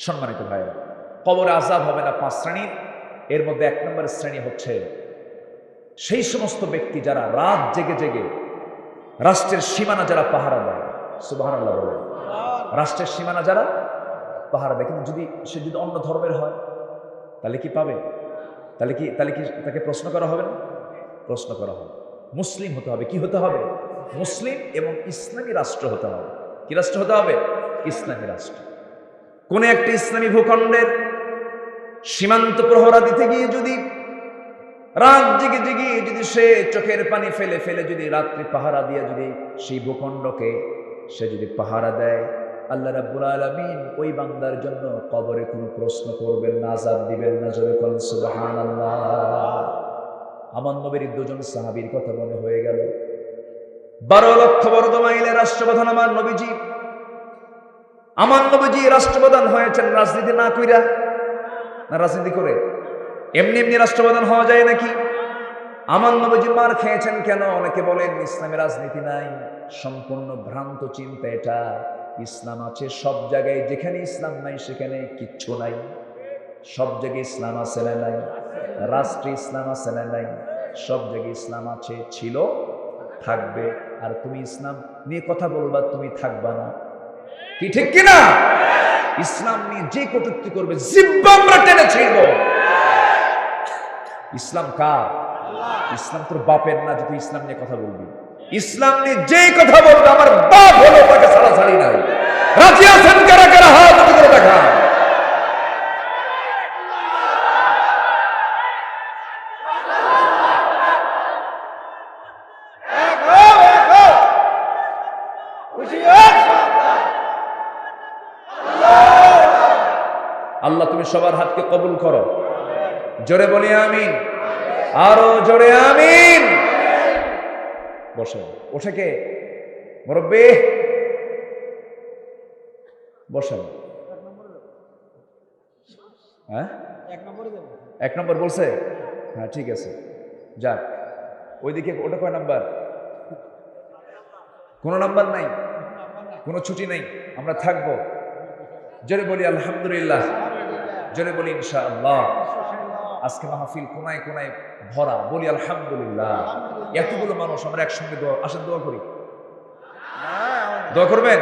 সম্মানিত ভাইরা, কবরে আযাব হবে না 5 শ্রেণীর। এর মধ্যে 1 নম্বর শ্রেণী হচ্ছে সেই সমস্ত ব্যক্তি যারা রাত জেগে জেগে রাষ্ট্রের সীমানা যারা পাহারা দেয়। সুবহানাল্লাহ বলেন। রাষ্ট্রের সীমানা যারা পাহারা দেয়, কিন্তু সে যদি অন্য ধর্মের হয় তাহলে কি পাবে? তাহলে কি তাকে প্রশ্ন করা হবে না? প্রশ্ন করা হবে। মুসলিম হতে হবে। কি হতে হবে? মুসলিম এবং ইসলামী রাষ্ট্র হতে হবে। কি রাষ্ট্র হতে হবে? ইসলামী রাষ্ট্র। কোন একটা ইসলামী ভূখণ্ডের সীমান্ত প্রহরা দিতে গিয়ে যদি রাত জেগে জেগে যদি সে চোখের পানি ফেলে ফেলে যদি রাত্রি পাহারা দিয়ে যদি সেই ভূখণ্ডকে সে যদি পাহারা দেয়, আল্লাহ রাব্বুল আলামিন ওই বান্দার জন্য কবরে কোনো প্রশ্ন করবেন না, আযাব দিবেন না। জোরে বলেন সুবহানাল্লাহ। আমার নবীর 2 সাহাবীর কথা মনে হয়ে গেল। 12 লক্ষ বর্গ মাইলের রাষ্ট্রপ্রধান আমার নবীজি। আমার নবীজি রাষ্ট্রপ্রধান হয়েছেন রাজনীতি না কইরা, না রাজনীতি করে? এমনি এমনি রাষ্ট্রপ্রধান হওয়া যায় নাকি? আমার নবীজি মার খেয়েছেন কেন? অনেকে বলেন ইসলামে রাজনীতি নাই। সম্পূর্ণ ভ্রান্ত চিন্তা এটা। ইসলাম আছে সব জায়গায়, যেখানে ইসলাম নাই সেখানে কিচ্ছু নাই। সব জায়গায় ইসলাম আছে না নাই? রাষ্ট্রে ইসলাম আছে না নাই? সব জায়গায় ইসলাম আছে, ছিল, থাকবে। আর তুমি ইসলাম নিয়ে কথা বলবা, তুমি থাকবা না। কি ঠিক কিনা? ইসলাম নিয়ে যে কটূক্তি করবে জিহ্বা আমরা টেনে ছিড়ব। ইসলাম কার? ইসলাম তোর বাপের না যে তুই ইসলাম নিয়ে কথা বলবি। ইসলাম নিয়ে যে কথা বলবে আমার বাপ হলো, তাকে ছাড়াছাড়ি নাই। রাজি আছেন কারা কারা? হাত উঁচু করে দেখা। আল্লাহ তুমি সবার হাতকে কবুল করো। জোরে বলি আমিন। আরো জোরে আমিন। বসে ওঠে কে? মুরব্বি বসেন। হ্যাঁ 1 নম্বর বলছে? হ্যাঁ ঠিক আছে, যাক। ওইদিকে ওটা কয় নাম্বার? কোনো নাম্বার নাই, কোনো ছুটি নেই, আমরা থাকবো। জোরে বলি আলহামদুলিল্লাহ। জোরে বলি ইনশাআল্লাহ। আজকে মাহফিল কোনায় কোনায় ভরা, বলি আলহামদুলিল্লাহ। এতগুলো মানুষ আমরা একসঙ্গে আসেন দোয়া করি। দোয়া করবেন?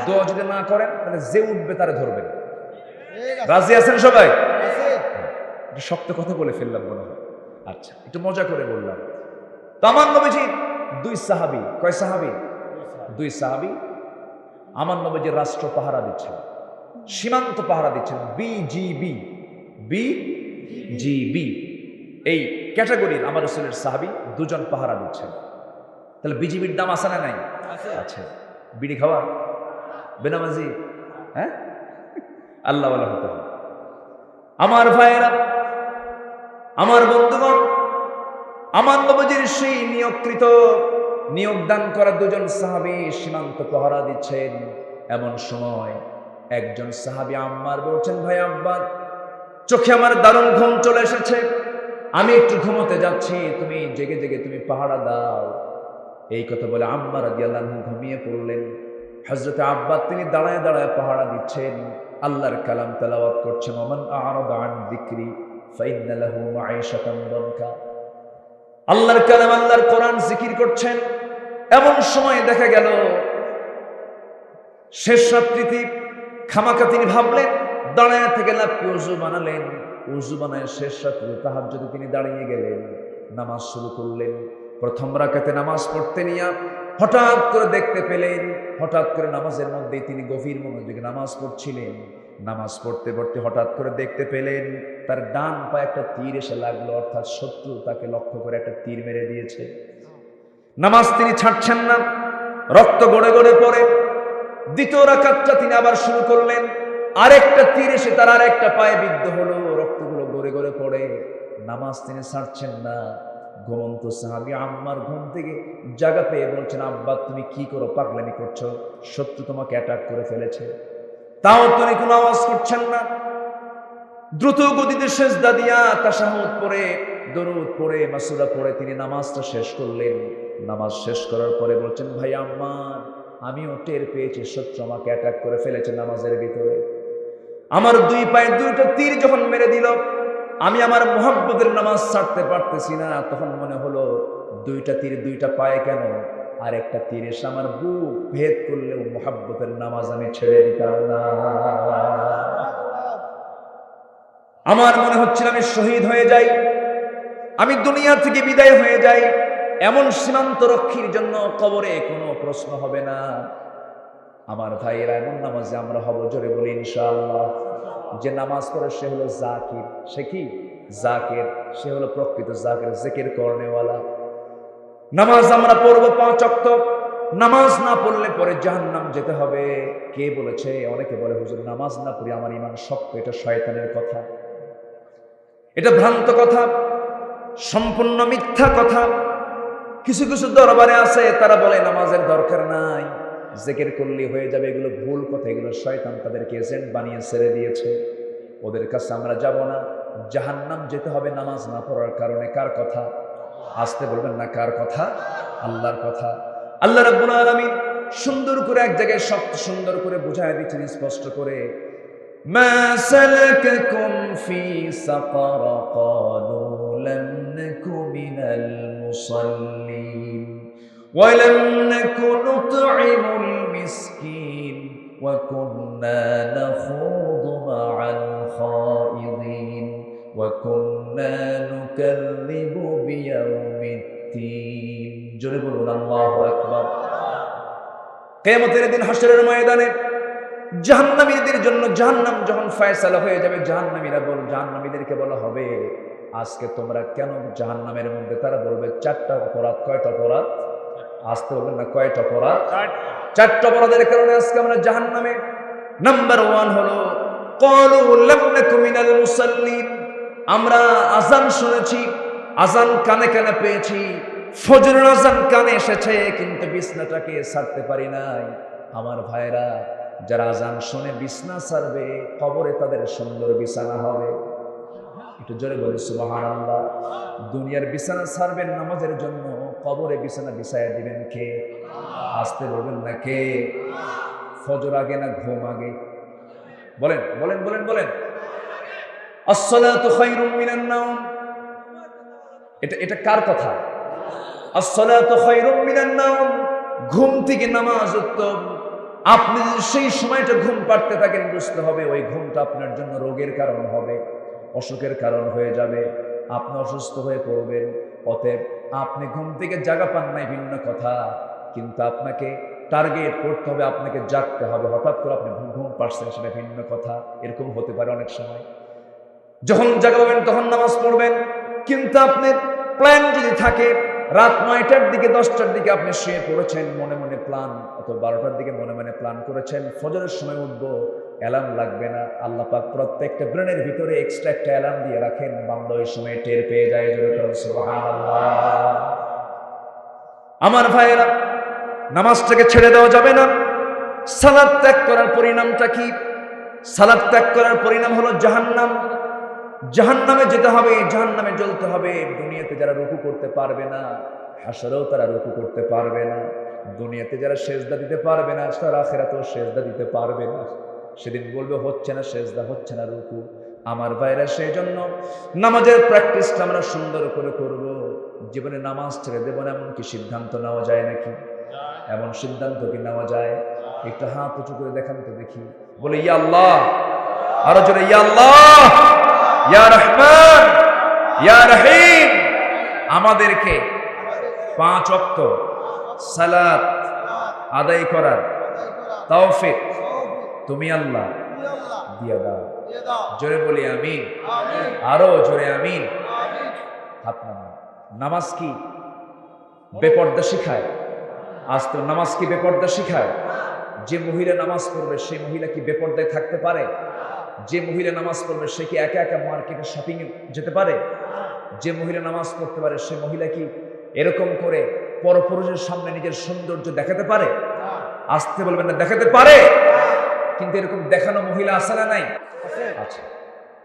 দোয়া যদি না করেন তাহলে যে উঠবে তারে ধরবেন। রাজি আছেন সবাই? শক্ত কথা বলে ফেললাম মনে হয়। আচ্ছা, একটু মজা করে বললাম। তো আমার নবীজি 2 সাহাবী, কয় সাহাবী? 2 সাহাবী আমার নবীজির রাষ্ট্র পাহারা দিচ্ছেন, সীমান্ত পাহারা দিচ্ছেন। বিজিবি এই ক্যাটাগরির আমার রাসূলের সাহাবী 2 জন পাহারা দিচ্ছেন। তাহলে বিজিবির দাম আছে না নাই? আছে। বিড়ি খাওয়া, বেনামাজি, হ্যাঁ, আল্লাহ ওয়ালা হতে হবে। আমার ভাইয়েরা, আমার বন্ধুগণ, আমার নবীজির সেই নিয়োগদান করা 2 জন সাহাবী সীমান্ত পাহারা দিচ্ছেন। এমন সময় একজন সাহাবী আম্মার বলছেন, ভাই আব্বা, চোখে আমার দারুণ ঘুম চলে এসেছে, আমি একটু ঘুমোতে যাচ্ছি, তুমি জেগে জেগে তুমি পাহারা দাও। এই কথা বলে আম্মা রাদিয়াল্লাহু আনহা ঘুমিয়ে পড়লেন। হযরত আব্বাস তিনি দাঁড়ায় দাঁড়ায় পাহারা দিচ্ছেন, আল্লাহর কালাম তেলাওয়াত করছেন। ওমান আ'রাদা আন যিকরি ফাইন্না লাহু মাঈশাতান দানকা। আল্লাহর কালাম, আল্লাহর কোরআন জিকির করছেন। এমন সময় দেখা গেল শেষ রাত্রিতে খামাকা তিনি ভাবলেন, দাঁড়ায় থেকে লাফি ওযু বানালেন। ওযু বানায় শেষ রাত্রিতে তাহাজ্জুদে তিনি দাঁড়িয়ে গেলেন, নামাজ শুরু করলেন। প্রথম রাকাতে নামাজ পড়তে নিয়ে হঠাৎ করে দেখতে পেলেন, হঠাৎ করে নামাজের মধ্যে তিনি গভীর মনোযোগে নামাজ পড়ছিলেন। নামাজ পড়তে পড়তে হঠাৎ করে দেখতে পেলেন তার ডান পায়ে একটা তীর এসে লাগলো, অর্থাৎ শত্রু তাকে লক্ষ্য করে একটা তীর মেরে দিয়েছে। নামাজ তিনি ছাড়ছেন না, রক্ত গড়ে গড়ে পড়ে। দ্বিতীয় রাকাতটা তিনি আবার শুরু করলেন, আরেকটা তীর এসে তার আরেকটা পায়ে বিদ্ধ হলো, রক্তগুলো গড়ে গড়ে পড়ে। নামাজ তিনি ছাড়ছেন না। ঘুমন্ত সাহাবী আম্মার ঘুম থেকে জাগা পেয়ে বলছেন, আব্বা তুমি কি করো, পাগলামি করছো, শত্রু তোমাকে অ্যাটাক করে ফেলেছে। তাও তিনি কোনো আওয়াজ করছেন না। দ্রুত গতিতে সেজদা দিয়া তাশাহুদ পড়ে, দরুদ পড়ে, মাসুরা পড়ে তিনি নামাজটা শেষ করলেন। নামাজ শেষ করার পরে বলছেন, ভাই আম্মা, আমিও টের পেয়েছি শত্রু আমাকে অ্যাটাক করে ফেলেছে নামাজের ভিতরে। আমার দুই পায়ে দুইটা তীর যখন মেরে দিল, আমি আমার মুহাব্বতের নামাজ ছাড়তে পারতেছি না। তখন মনে হলো দুইটা তীর দুইটা পায়ে কেন, আর একটা তীর এসে আমার বুক ভেদ করলেও মুহাব্বতের নামাজ আমি ছেড়ে দিতাম না। আমার মনে হচ্ছিল আমি শহীদ হয়ে যাই, আমি দুনিয়া থেকে বিদায় হয়ে যাই। এমন সীমান্ত রক্ষীর জন্য কবরে কোনো প্রশ্ন হবে না। আমার ভাইয়েরা, এমন নামাজে আমরা হব, জোরে বলি ইনশাআল্লাহ। যে নামাজ পড়ে সে হলো জাকির। সে কি জাকির? সে হলো প্রকৃত জাকির, জিকির করনেওয়ালা। নামাজ আমরা পড়বো 5 ওয়াক্ত। নামাজ না পড়লে পরে জাহান্নাম যেতে হবে। কে বলেছে? অনেকে বলে হুজুর নামাজ না পড়ি আমার ঈমান শক্ত। এটা শয়তানের কথা, এটা ভ্রান্ত কথা, সম্পূর্ণ মিথ্যা কথা। কিছু কিছু দরবারে আছে তারা বলে নামাজের দরকার নাই, জিকির করলে হয়ে যাবে। এগুলো ভুল কথা, এগুলো শয়তান তাদেরকে এজেন্ট বানিয়ে ছেড়ে দিয়েছে। ওদের কাছে আমরা যাব না। জাহান্নাম যেতে হবে নামাজ না পড়ার কারণে। কার কথা? আসতে বলবেন না, কার কথা? আল্লাহর কথা। আল্লাহ রাব্বুল আলামিন সুন্দর করে এক জায়গায় সব সুন্দর করে বুঝায় দিচ্ছেন স্পষ্ট করে। মা সালাকাকুম ফি সাকার ক্বালু লাম নাকু মিনাল মুসাল্লিন ওয়া লাম নাকু নুতঈমুল মিসকিন ওয়া কুন্না নাখুদু মা'আল খাইদিন ওয়া কুন্না নুকাযযিবু বিয়াউমিদ্দিন। জোরে বলুন আল্লাহু আকবার। কিয়ামতের দিন হাশরের ময়দানে জাহান্নামীদের জন্য জাহান্নাম যখন ফয়সালা হয়ে যাবে, জাহান্নামীদেরকে বলা হবে আজকে তোমরা কেন জাহান্নামের মধ্যে? তারা বলবে 4টা অপরাধ। কয়টা অপরাধ? আসতে বলবেন না, কয়টা অপরাধ? 4টা অপরাধের কারণে আজকে আমরা জাহান্নামে। নাম্বার 1 হলো ক্বালু লাম নাকু মিনাল মুসাল্লিন। আমরা আযান শুনেছি, আযান কানে কানে পেয়েছি, ফজরের আযান কানে এসেছে, কিন্তু বিছনাটাকে ছাড়তে পারি নাই। আমার ভাইরা, যারা আযান শুনে বিছনা ছাড়বে, কবরে তাদের সুন্দর বিছানা হবে। একটু জোরে বলি সুবহানাল্লাহ। দুনিয়ার বিছানা ছাড়বেন নামাজের জন্য, কবরে বিছানা বিছায়া দিবেন কে? আসতে বলবেন না, কে? ফজর আগে না ঘুম আগে? বলেন বলেন বলেন বলেন। আসসালাতু খায়রুম মিনান নাওম। এটা কার কথা? আসসালাতু খায়রুম মিনান নাওম। ঘুম থেকে নামাজ উত্তম। আপনি যদি সেই সময়টা ঘুম পাড়তে থাকেন, বুঝতে হবে ওই ঘুমটা আপনার জন্য রোগের কারণ হবে, অসুখের কারণ হয়ে যাবে, আপনি অসুস্থ হয়ে পড়বেন। অতএব আপনি ঘুম থেকে জাগা পান নাই ভিন্ন কথা, কিন্তু আপনাকে টার্গেট করতে হবে, আপনাকে জাগতে হবে। হঠাৎ করে আপনি ঘুম পাচ্ছেন, সেটা ভিন্ন কথা। এরকম হতে পারে অনেক সময়। যখন জাগাবেন তখন নামাজ পড়বেন, কিন্তু আপনার প্ল্যান যদি থাকে রাত 9টার দিকে 10টার দিকে আপনি শুয়ে পড়েছেন, মনে মনে প্ল্যান, অথবা 12টার দিকে মনে মনে প্ল্যান করেছেন ফজরের সময় উঠবো, অ্যালার্ম লাগবে না। আল্লাহ পাক প্রত্যেকটা ব্রেনের ভিতরে এক্সট্রা একটা অ্যালার্ম দিয়ে রাখেন, বান্দা ওই সময় টের পেয়ে যায়। সুবহানাল্লাহ। আমার ভাইয়েরা, নামাজটাকে ছেড়ে দেওয়া যাবে না। সালাত ত্যাগ করার পরিণামটা কি? সালাত ত্যাগ করার পরিণাম হলো জাহান্নাম। জাহান্নামে যেতে হবে, জাহান্নামে জ্বলতে হবে। দুনিয়াতে যারা রুকু করতে পারবে না, হাসরেও তারা রুকু করতে পারবে না। দুনিয়াতে যারা সেজদা দিতে পারবে না, তারা আখিরাতেও সেজদা দিতে পারবে না। সেদিন বলবে হচ্ছে না সেজদা, হচ্ছে না রুকু। আমার ভাইরা, সেই জন্য নামাজের প্র্যাকটিসটা আমরা সুন্দর করে করব। জীবনে নামাজ ছেড়ে দেব না, এমন কি সিদ্ধান্ত নেওয়া যায় নাকি? এমন সিদ্ধান্ত কি নেওয়া যায়? একটু হাত উঁচু করে দেখান তো দেখি। বলে ইয়া আল্লাহ, আরো জোরে ইয়া আল্লাহ, ইয়া রহমান, ইয়া রহিম। আমাদেরকে 5 ওয়াক্ত সালাত আদায় করার তৌফিক তুমি আল্লাহ দিয়ে দাও। জোরে বলি আমিন। আরো জোরে আমিন। হাত নামান। নামাজ কি বেপর্দা শিখায়? আজ তো নামাজ কি বেপর্দা শিখায়? যে মহিলা নামাজ পড়বে সেই মহিলা কি বেপর্দায় থাকতে পারে? যে মহিলা নামাজ পড়বে সে কি একা একা মার্কেটে শপিং এ যেতে পারে? যে মহিলা নামাজ পড়তে পারে সে মহিলা কি এরকম করে পরপুরুষের সামনে নিজের সৌন্দর্য দেখাতে পারে? আসতে বলবেন না, দেখাতে পারে। কিন্তু এরকম দেখানো মহিলা আছে না নাই? আচ্ছা।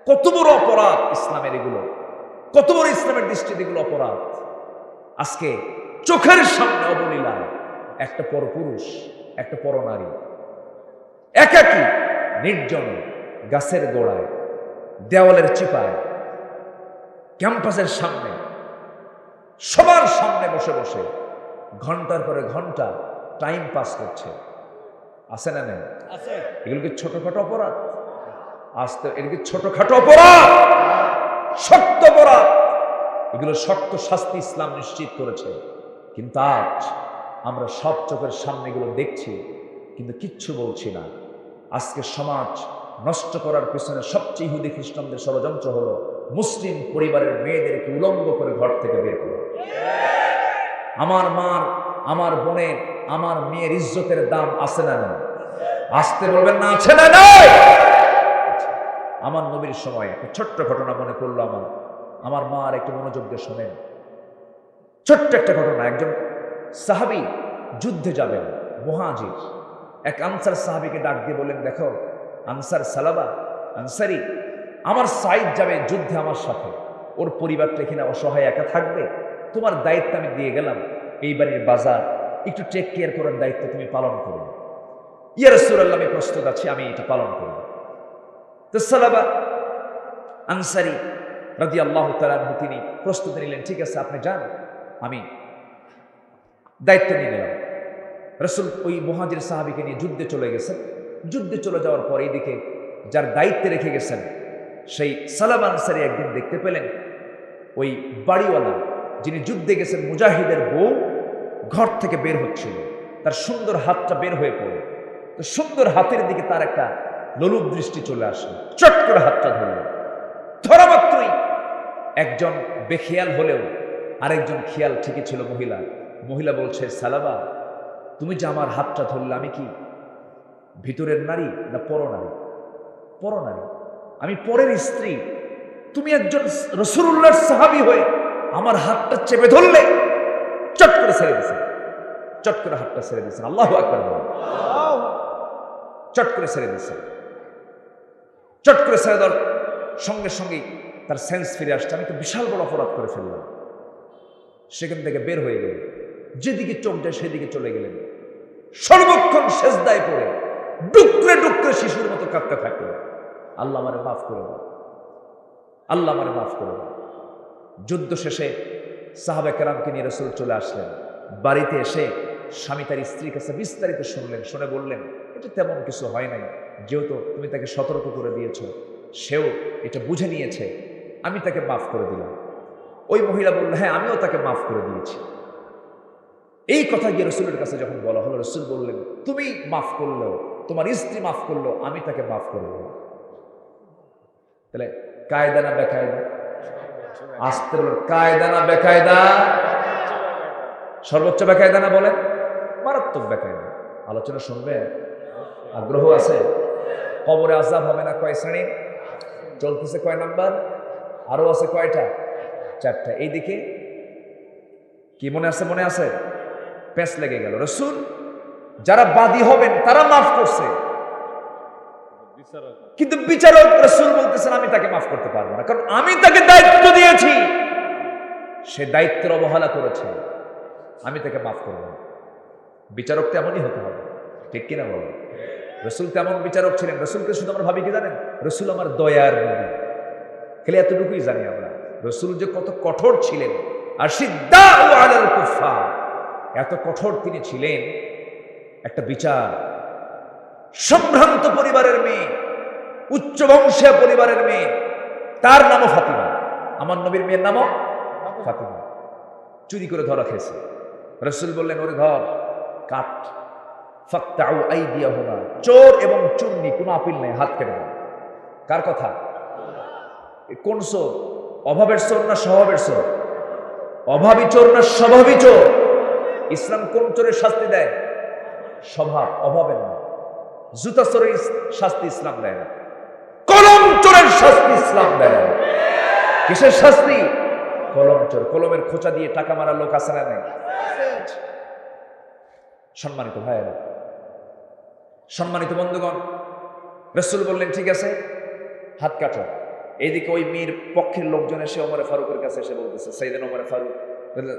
কত বড় অপরাধ ইসলামের এগুলো, কত বড় ইসলামের দৃষ্টিতে এগুলো অপরাধ। আজকে চোখের সামনে অবলীলায় একটা পরপুরুষ, একটা পরনারী একাকী নির্জনে গাছের গোড়ায়, দেওয়ালের চিপায়, ক্যাম্পাসের সামনে, সবার সামনে বসে বসে ঘন্টার পরে ঘন্টা টাইম পাস করছে। আছে না নেই? এগুলো কি ছোটখাটো অপরাধ? আসতে এগুলো কি ছোটখাটো অপরাধ? শক্ত অপরাধ। এগুলো শক্ত শাস্তি ইসলাম নিশ্চিত করেছে। কিন্তু আজ আমরা সব চোখের সামনে এগুলো দেখছি, কিন্তু কিচ্ছু বলছি না। আজকে সমাজ নষ্ট করার পিছনে সবচেয়ে ইহুদি খ্রিস্টানদের ষড়যন্ত্র হলো মুসলিম পরিবারের মেয়েদেরকে উলঙ্গ করে ঘর থেকে বের করা। আমার মার, আমার বোনের, আমার মেয়ের ইজ্জতের দাম আছে না নাই? আসতে বলবেন না, আছে না নাই? আমার নবীর সময় একটা ছোট্ট ঘটনা মনে পড়লো আমার মার একটু মনোযোগ দিয়ে শোনেন। ছোট্ট একটা ঘটনা। একজন সাহাবী যুদ্ধে যাবেন, মুহাজির, এক আনসার সাহাবীকে ডাক দিয়ে বললেন, দেখো আনসার সালাবা আনসারি, আমার সাইদ যাবে যুদ্ধে আমার সাথে, ওর পরিবারটা এখানে অসহায় একা থাকবে, তোমার দায়িত্ব আমি দিয়ে গেলাম, এই বাড়ির বাজার একটু টেক কেয়ার করার দায়িত্ব তুমি পালন করবে। ইয়া রাসূলুল্লাহ, আমি প্রস্তুত আছি, আমি এটা পালন করব। তো সালাবা আনসারি রাদিয়াল্লাহু তাআলা আনহু তিনি প্রস্তুতি নিলেন, ঠিক আছে আপনি যান, আমি দায়িত্ব নিয়ে নিলাম। রাসূল ওই মুহাজির সাহাবীকে নিয়ে যুদ্ধে চলে গেছেন। যুদ্ধে চলে যাওয়ার পর এইদিকে যার দায়িত্বে রেখে গেছেন সেই সালাবা আনসারি একদিন দেখতে পেলেন ওই বাড়িওয়ালা যিনি যুদ্ধে গেছেন মুজাহিদের বউ ঘর থেকে বের হচ্ছিল, তার সুন্দর হাতটা বের হয়ে পড়ে। তো সুন্দর হাতের দিকে তার একটা লোলুপ দৃষ্টি চলে আসলো, চট করে হাতটা ধরল। ধরা মাত্রই একজন বেখেয়াল হলেও আরেকজন খেয়াল ঠিকই ছিল, মহিলা বলছে, সালাবা তুমি যে আমার হাতটা ধরলে, আমি কি ভিতরের নারী না পরনারী? পরনারী, আমি পরের স্ত্রী, তুমি একজন রাসূলুল্লাহর সাহাবী হয়ে আমার হাতটা চেপে ধরলে। চট করে ছেড়ে দিয়েছেন, চট করে হাতটা ছেড়ে দিয়েছেন। আল্লাহু আকবার বলেন। চট করে ছেড়ে দিয়েছেন। চট করে ছেড়ে দেওয়ার সঙ্গে সঙ্গেই তার সেন্স ফিরে আসছে, আমি তো বিশাল বড় অপরাধ করে ফেললাম। সেখান থেকে বের হয়ে গেলেন, যেদিকে চোখ যায় সেদিকে চলে গেলেন। সর্বক্ষণ সেজদায় পড়ে ডুকরে ডুকরে শিশুর মতো কাঁদতে থাকলেন, আল্লাহ আমারে মাফ করে দাও, আল্লাহ আমারে মাফ করে দাও। যুদ্ধ শেষে সাহাবা কেরামকে নিয়ে রাসূল চলে আসলেন। বাড়িতে এসে স্বামী তার স্ত্রীর কাছে বিস্তারিত শুনলেন, শুনে বললেন, এটা তেমন কিছু হয় নাই, যেহেতু তুমি তাকে সতর্ক করে দিয়েছ, সেও এটা বুঝে নিয়েছে, আমি তাকে মাফ করে দিলাম। ওই মহিলা বলল, হ্যাঁ আমিও তাকে মাফ করে দিয়েছি। এই কথা গিয়ে রসুলের কাছে যখন বলা হলো, রসুল বললেন, তুমি মাফ করলো, তোমার স্ত্রী মাফ করলো, আমি তাকে মাফ করব। তাহলে কায়দা না বেকায়দা? আসতে বলেন, কায়দা না বেকায়দা? সর্বোচ্চ বেকায়দা না বলেন? মারাত্মক বেকায়দা। আলোচনা শুনবে? আগ্রহ আছে? কবরে আযাব হবে না কয় শ্রেণী? চলতেছে কয় নাম্বার? আরো আছে কয়টা? 4টা। এইদিকে কি মনে আছে? মনে আছে? পেঁচ লেগে গেল। রাসূল যারা বাদী হবেন তারা মাফ করছে, কিন্তু বিচারক রাসূল বলতেছেন আমি তাকে মাফ করতে পারবো না, কারণ আমি তাকে দায়িত্ব দিয়েছি, সে দায়িত্বের অবহেলা করেছে, আমি তাকে মাফ করব না। বিচারক তেমনই হতে হবে, ঠিক কিনা বলো? রাসূল তেমন বিচারক ছিলেন। রাসূলকে শুধু আমরা ভাবি কি জানেন? রাসূল আমার দয়ার নবী, খালি এতটুকুই জানি আমরা। রাসূল যে কত কঠোর ছিলেন, আর সিদ্দাউ আলাল কুফার, এত কঠোর তিনি ছিলেন। একটা বিচার, সম্ভ্রান্ত পরিবারের মেয়ে, উচ্চ বংশীয় পরিবারের মেয়ে, তার নামও ফাতিমা, আমার নবীর মেয়ের নামও ফাতিমা, চুরি করে ধরা খেয়েছে। রাসূল বললেন, ওরে ধর, কাট। ফাকতাউ আইদিয়াহুমা, চোর এবং চুন্নি কোনো আপিল নেই, হাত কেটে দাও। কার কথা? কোন চোর? অভাবের চোর না স্বভাবের চোর? অভাবী চোর না স্বভাবী চোর? ইসলাম কোন চোরের শাস্তি দেয়? স্বভাব, অভাবের না। জুতা চোরের শাস্তি ইসলাম দেয় না, কলম চোরের শাস্তি ইসলাম দেয় না। কিসের শাস্তি? কলম চোর। কলমের খোঁচা দিয়ে টাকা মারা লোক আছে না নাই? সম্মানিত ভাইয়েরা, সম্মানিত বন্ধুগণ, রাসূল বললেন, ঠিক আছে হাত কাটো। এইদিকে ওই মেয়ের পক্ষের লোকজন এসে ওমর ফারুকের কাছে এসে বলতেছে, সাইয়েদনা ওমর ফারুক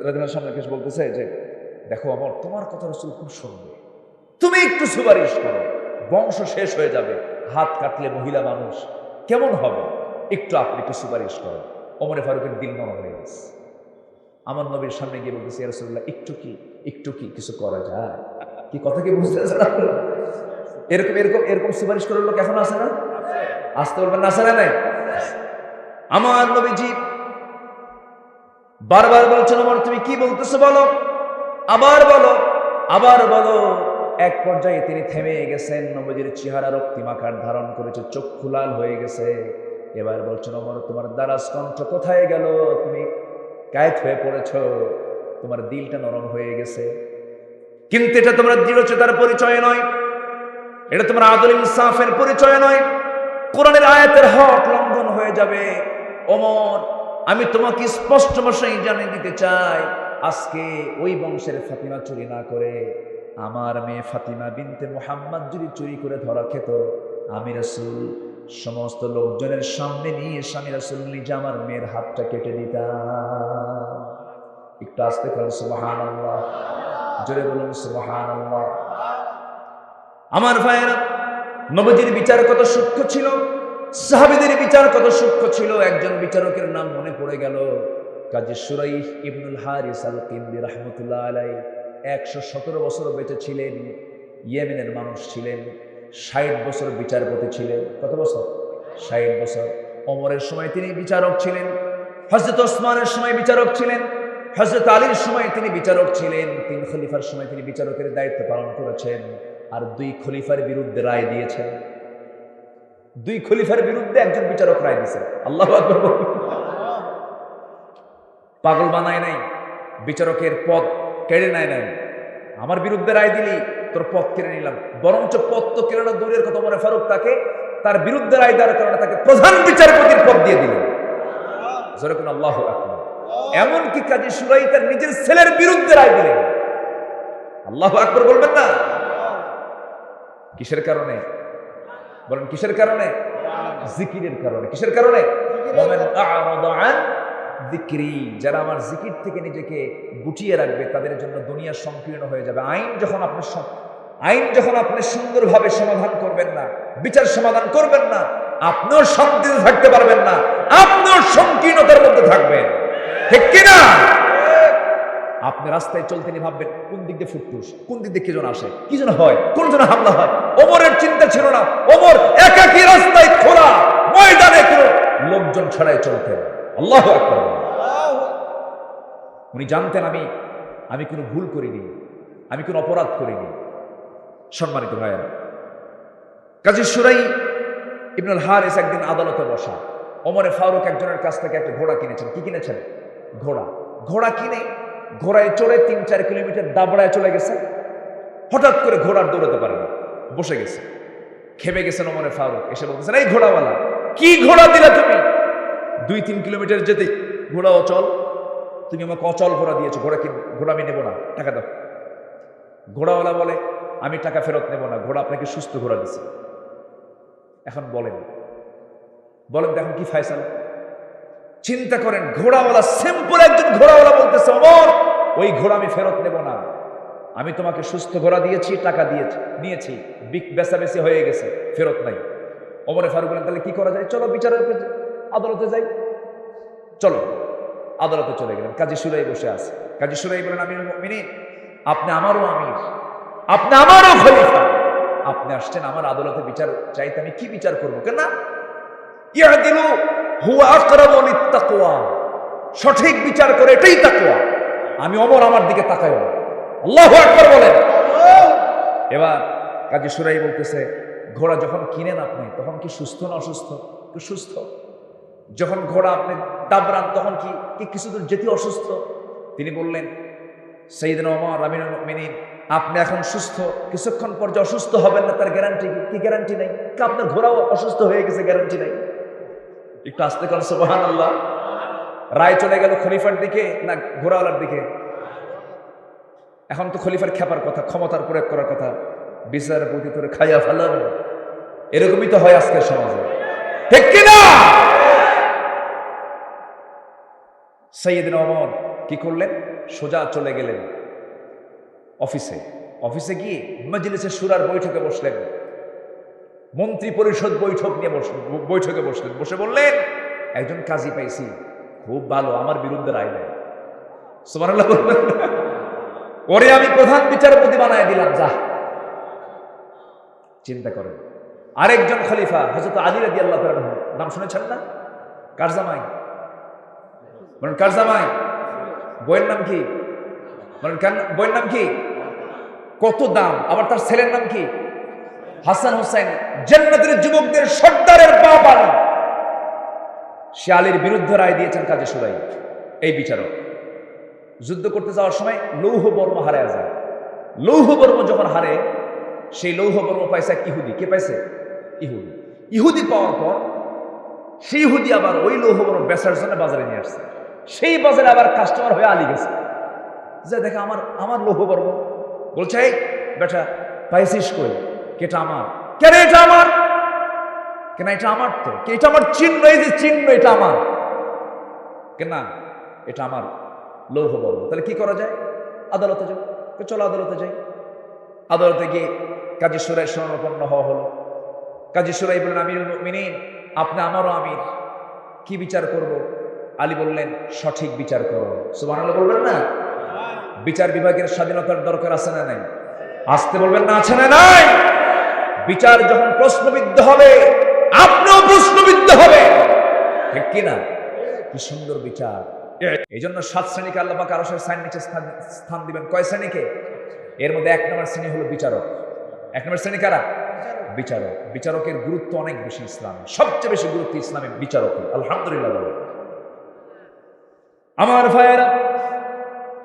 রাদিয়াল্লাহু সামনে এসে বলতেছে যে, দেখো ওমর, তোমার কথা রাসূল খুব শুনবে, তুমি একটু সুপারিশ করো, বংশ শেষ হয়ে যাবে, হাত কাটলে মহিলা মানুষ কেমন হবে, একটু আপনি একটু সুপারিশ করেন। ওমরে ফারুকের দিল নরম হয়ে গেছে। আমার নবীর সামনে গিয়ে বলতেছে, ইয়া রাসূলুল্লাহ, একটু কি কিছু করা যায়? কি কথা কি বুঝতেছেন আপনারা? এরকম এরকম এরকম সুপারিশ করার লোক এখন আছে না? আসতে বলবেন না, আছে না নাই? আমার নবীজি বারবার বলছেন, ওমর তুমি কি বলতেছো বলো, আবার বলো, আবার বলো। এক পর্যায়ে তিনি থেমে গেছেন। নবীজির চেহারা রক্তিম আকার ধারণ করেছে, চক্ষু লাল হয়ে গেছে। এবার বলছেন, ওমর তোমার দারাজ কণ্ঠ কোথায় গেল? তুমি কায়েত হয়ে পড়েছ, তোমার দিলটা নরম হয়ে গেছে। কিন্তু এটা তোমার দৃঢ়চেতার পরিচয় নয়, এটা তোমার আদল ইনসাফের পরিচয় নয়। কোরআনের আয়াতের হক লঙ্ঘন হয়ে যাবে। ওমর, আমি তোমাকে স্পষ্ট ভাষায় জানিয়ে দিতে চাই, আজকে ওই বংশের ফাতিমা চুরি না করে আমার মেয়ে ফাতিমা বিনতে মুহাম্মদ যদি চুরি করে ধরা খেত, আমি রাসূল সমস্ত লোকজনের সামনে নিয়ে স্বামী রাসূল নিজে আমার মেয়ের হাতটা কেটে দিতাম। একটু আস্তে করে সুবহানাল্লাহ, জোরে বলুন সুবহানাল্লাহ। আমার ভাইয়েরা, নবীজির বিচার কত সূক্ষ্ম ছিল, সাহাবীদের বিচার কত সূক্ষ্ম ছিল। একজন বিচারকের নাম মনে পড়ে গেল, কাজী শুরাইহ ইবনুল হারিস আল কিন্দি রাহমাতুল্লাহ আলাইহি। 117 বছর বেঁচে ছিলেন, ইয়েমেনের মানুষ ছিলেন, 60 বছর বিচারপতি ছিলেন। কত বছর? 60 বছর। ওমরের সময় তিনি বিচারক ছিলেন, হযরত ওসমানের সময় বিচারক ছিলেন, হযরত আলীর সময় তিনি বিচারক ছিলেন, 3 খলিফার সময় তিনি বিচারকের দায়িত্ব পালন করেছেন। আর 2 খলিফার বিরুদ্ধে রায় দিয়েছেন। 2 খলিফার বিরুদ্ধে একজন বিচারক রায় দিয়েছেন। আল্লাহু আকবার। পাগল বানায় নাই, বিচারকের পদ কেড়ে নেয় নাই। আমার বিরুদ্ধে রায় দিলি, তোর পদ কেড়ে নিলাম। বরঞ্চ পদ তো কেড়ে না দূরের কথা, ওমর ফারুক তাকে তার বিরুদ্ধে রায় দেওয়ার কারণে তাকে প্রধান বিচারপতির পদ দিয়ে দিলেন। জোরে কোন আল্লাহু আকবার। এমনকি কাজী শুরাইহ তার নিজের ছেলের বিরুদ্ধে রায় দিলেন। আল্লাহু আকবার বলবেন না? কিসের কারণে বলেন? কিসের কারণে? জিকিরের কারণে। কিসের কারণে? ওমান আ'রাদা আন যিকরি, যারা আমার জিকির থেকে নিজেকে গুটিয়ে রাখবে তাদের জন্য দুনিয়া সংকীর্ণ হয়ে যাবে। আইন যখন আপনি সুন্দরভাবে সমাধান করবেন না, বিচার সমাধান করবেন না, আপনিও শান্তিতে থাকতে পারবেন না, আপনিও সংকীর্ণতার মধ্যে থাকবেন। ঠিক কিনা? আপনি রাস্তায় চলতে নিয়ে ভাববেন কোন দিক দিয়ে ফুটফুস, কোন দিক দিয়ে কি জন আসে, কি জন হয়, কোন জন হামলা হয়। ওমরের চিন্তা ছিল না। ওমর একাকী রাস্তায় খোলা ময়দানে কোনো লোকজন ছাড়াই চলতেন। আল্লাহু আকবার। উনি জানতেন আমি কোনো ভুল করিনি, আমি কোনো অপরাধ করিনি। সম্মানিত ভাইয়েরা, কাজী শুরাইহ ইবনুল হারিস একদিন আদালতে বসা। ওমরে ফারুক একজনের কাছ থেকে একটা ঘোড়া কিনেছেন। কি কিনেছেন? ঘোড়া কিনে ঘোড়ায় চড়ে 3-4 কিলোমিটার দাবড়ায় চলে গেছে। হঠাৎ করে ঘোড়ার দৌড়াতে পারে না, বসে গেছে। খেপে গেছেন ওমরে ফারুক, এসে বলতেছেন, এই ঘোড়াওয়ালা, কি ঘোড়া দিলা তুমি? 2-3 কিলোমিটার যেতে ঘোড়া অচল, তুমি আমাকে অচল ঘোড়া দিয়েছো, ঘোড়া আমি নেবো না, টাকা দাও। ঘোড়াওয়ালা বলে, আমি টাকা ফেরত নেব না, ঘোড়া আপনাকে সুস্থ ঘোড়া দিছে। এখন বলেন এখন কি ফায়সালা? চিন্তা করেন, ঘোড়াওয়ালা, সিম্পল একজন ঘোড়াওয়ালা বলতেছে, ওমর ওই ঘোড়া আমি ফেরত নেব না, আমি তোমাকে সুস্থ ঘোড়া দিয়েছি, টাকা নিয়েছি, বেচাবেচি হয়ে গেছে, ফেরত নাই। ওমরে ফারুক বলেন, তাহলে কি করা যায়? চলো বিচারের আদালতে যাই। চলো আদালতে চলে গেলেন। কাজী শুরাইহ বসে আছে। কাজী শুরাইহ বলেন, আমিরুল মুমিনিন, আপনি আমারও আমির, আপনি আমারও খলিফা, আপনি আসছেন আমার আদালতে বিচার চাইতে, আমি কি বিচার করবো? কেন? ইয়াদিলু হুয়া আকরাবু লিত্তাকওয়া, সঠিক বিচার করে এটাই তাকওয়া। আমি ওমর আমার দিকে তাকাই না। আল্লাহু আকবার বলেন। এবার কাজী শুরাইহ বলতেছে, ঘোড়া যখন কিনেন আপনি তখন কি সুস্থ না অসুস্থ? তো সুস্থ। যখন ঘোড়া আপনি দাবরান তখন কি কিছু দূর যেতে অসুস্থ? তিনি বললেন, সাইয়েদনা ওমর আমিরুল মুমিনিন, আপনি এখন সুস্থ, কিছুক্ষণ পর যে অসুস্থ হবেন না তার গ্যারান্টি কি? গ্যারান্টি নাই। আপনার ঘোড়াও অসুস্থ হয়ে গেছে, গ্যারান্টি নাই। একটু আস্তে করেন সুবহানাল্লাহ। রায় চলে গেল খলিফার দিকে না ঘোড়াওয়ালার দিকে? এখন তো খলিফার খেপার কথা, ক্ষমতার প্রয়োগ করার কথা, বিচার প্রতি তোরে খাইয়া ফেলাম। এরকমই তো হয় আজকের সমাজে, ঠিক কিনা? সাইয়েদনা ওমর কি করলেন? সোজা চলে গেলেন অফিসে গিয়ে মজলিসে শুরার বৈঠকে বসলেন। মন্ত্রী পরিষদ বৈঠকে বসলেন, বসে বললেন, একজন কাজী পাইছি, খুব ভালো, আমার বিরুদ্ধে রায় দেয়। সুবহানাল্লাহ বলবেন, ওরে আমি প্রধান বিচারপতি বানায় দিলাম, যা। চিন্তা করেন, আরেকজন খলিফা হযরত আলী রাদিয়াল্লাহু তাআলা আনহু, নাম শুনেছেন না? কার জামাই? বলেন কার জামাই? বইয়ের নাম কি? বলেন বইয়ের নাম কি? কত দাম! আবার তার ছেলের নাম কি? হাসান হুসাইন, জান্নাতের যুবকদের সর্দারের বাপ আলী। সে আলীর বিরুদ্ধে রায় দিয়েছেন কাজী সুরাই। এই বিচারক যুদ্ধ করতে যাওয়ার সময় লৌহ বর্ম হারায় যায়। লৌহ বর্ম যখন হারে, সেই লৌহ বর্ম পাইছে এক ইহুদি। কে পাইছে? ইহুদি। ইহুদি পাওয়ার পর সেই ইহুদি আবার ওই লৌহ বর্ম বেচার জন্য বাজারে নিয়ে আসছে। সেই বাজারে আবার কাস্টমার হয়ে আলী গেছে, যে দেখে আমার লৌহ বর্ম। বলছে, এই বেটা পাইছিস কই? কেটা আমার। কেন এটা আমার? কেন এটা আমার, তো এটা আমার চিহ্ন, এই যে চিহ্ন এটা আমার। কেন না, এটা আমার লৌহ বর্ম। তাহলে কি করা যায়? আদালতে যাও। চলো আদালতে যাই। আদালতে গিয়ে কাজী সুরাই শরণাপন্ন হওয়া হলো। কাজী সুরাই বললেন, আমিরুল মুমিনিন, আপনি আমারও আমির, কি বিচার করব? আলী বললেন, সঠিক বিচার করো। সুবহানাল্লাহ বলবেন না? বিচার বিভাগের স্বাধীনতার দরকার আছে না নাই? আসতে বলবেন না, আছে না নাই? বিচার যখন প্রশ্নবিদ্ধ হবে, আপনিও প্রশ্নবিদ্ধ হবে, ঠিক কিনা? কি সুন্দর বিচার! এই জন্য 7 শ্রেণীকে আল্লাহ পাক আরশের ছায়ার নিচে স্থান দিবেন। কয় শ্রেণীকে? এর মধ্যে 1 নম্বর শ্রেণী হলো বিচারক। 1 নম্বর শ্রেণী কারা? বিচারক। বিচারকের গুরুত্ব অনেক বেশি ইসলামে, সবচেয়ে বেশি গুরুত্ব ইসলামে বিচারকের। আলহামদুলিল্লাহ বলে। আমার ভাইয়েরা,